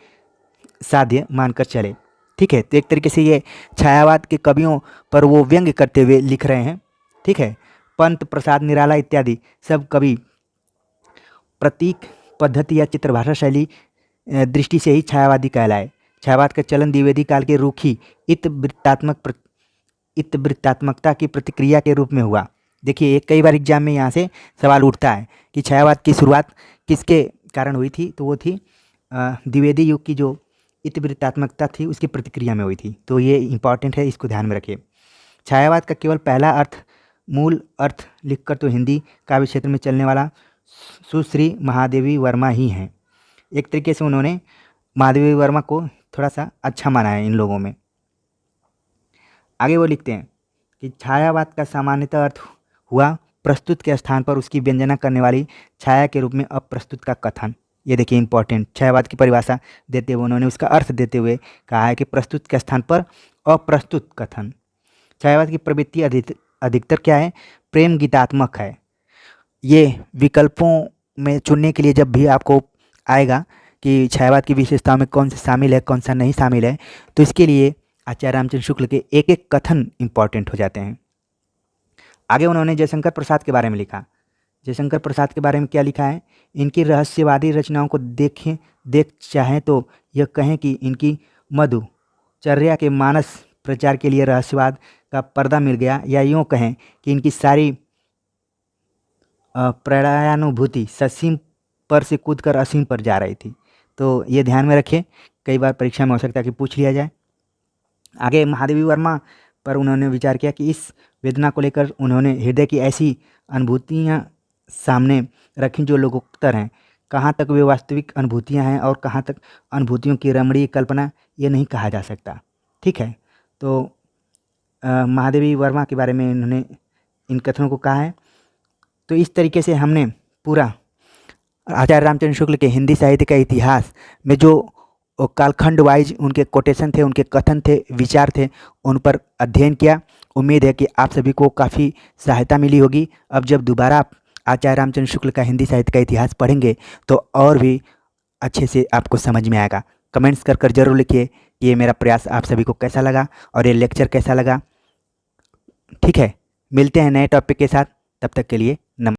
[SPEAKER 1] साध्य मानकर चले। ठीक है। तो एक तरीके से ये छायावाद के कवियों पर वो व्यंग्य करते हुए लिख रहे हैं। ठीक है। पंत प्रसाद निराला इत्यादि सब कवि प्रतीक पद्धति या चित्रभाषा शैली दृष्टि से ही छायावादी कहलाए। छायावाद का चलन द्विवेदी काल के रूखी इतवृत्तात्मकता की प्रतिक्रिया के रूप में हुआ। देखिए, एक कई बार एग्जाम में यहाँ से सवाल उठता है कि छायावाद की शुरुआत किसके कारण हुई थी, तो वो थी द्विवेदी युग की जो इतवृत्तात्मकता थी उसकी प्रतिक्रिया में हुई थी। तो ये इंपॉर्टेंट है, इसको ध्यान में रखिए। छायावाद का केवल पहला अर्थ मूल अर्थ लिखकर तो हिंदी काव्य क्षेत्र में चलने वाला सुश्री महादेवी वर्मा ही हैं। एक तरीके से उन्होंने महादेवी वर्मा को थोड़ा सा अच्छा माना है इन लोगों में। आगे वो लिखते हैं कि छायावाद का सामान्यतः अर्थ हुआ प्रस्तुत के स्थान पर उसकी व्यंजना करने वाली छाया के रूप में अप्रस्तुत का कथन। ये देखिए इंपॉर्टेंट, छायावाद की परिभाषा देते हुए उन्होंने उसका अर्थ देते हुए कहा है कि प्रस्तुत के स्थान पर अप्रस्तुत कथन। छायावाद की प्रवृत्ति अधिकतर क्या है, प्रेम गीतात्मक है। ये विकल्पों में चुनने के लिए जब भी आपको आएगा कि छायावाद की विशेषताओं में कौन सा शामिल है कौन सा नहीं शामिल है, तो इसके लिए आचार्य रामचंद्र शुक्ल के एक एक कथन इंपॉर्टेंट हो जाते हैं। आगे उन्होंने जयशंकर प्रसाद के बारे में लिखा। जयशंकर प्रसाद के बारे में क्या लिखा है, इनकी रचनाओं को देख चाहें तो यह कहें कि इनकी मधुचर्या के मानस प्रचार के लिए रहस्यवाद का पर्दा मिल गया, या यूँ कहें कि इनकी सारी प्रणयानुभूति ससीम पर से कूदकर असीम पर जा रही थी। तो ये ध्यान में रखें, कई बार परीक्षा में हो सकता है कि पूछ लिया जाए। आगे महादेवी वर्मा पर उन्होंने विचार किया कि इस वेदना को लेकर उन्होंने हृदय की ऐसी अनुभूतियाँ सामने रखी जो लोकोत्तर हैं। कहाँ तक वे वास्तविक अनुभूतियाँ हैं और कहाँ तक अनुभूतियों की रमणीय कल्पना, ये नहीं कहा जा सकता। ठीक है। तो महादेवी वर्मा के बारे में इन्होंने इन कथनों को कहा है। तो इस तरीके से हमने पूरा आचार्य रामचंद्र शुक्ल के हिंदी साहित्य का इतिहास में जो कालखंड वाइज उनके कोटेशन थे, उनके कथन थे, विचार थे, उन पर अध्ययन किया। उम्मीद है कि आप सभी को काफ़ी सहायता मिली होगी। अब जब दोबारा आप आचार्य रामचंद्र शुक्ल का हिंदी साहित्य का इतिहास पढ़ेंगे तो और भी अच्छे से आपको समझ में आएगा। कमेंट्स कर ज़रूर लिखिए कि ये मेरा प्रयास आप सभी को कैसा लगा और ये लेक्चर कैसा लगा। ठीक है, मिलते हैं नए टॉपिक के साथ, तब तक के लिए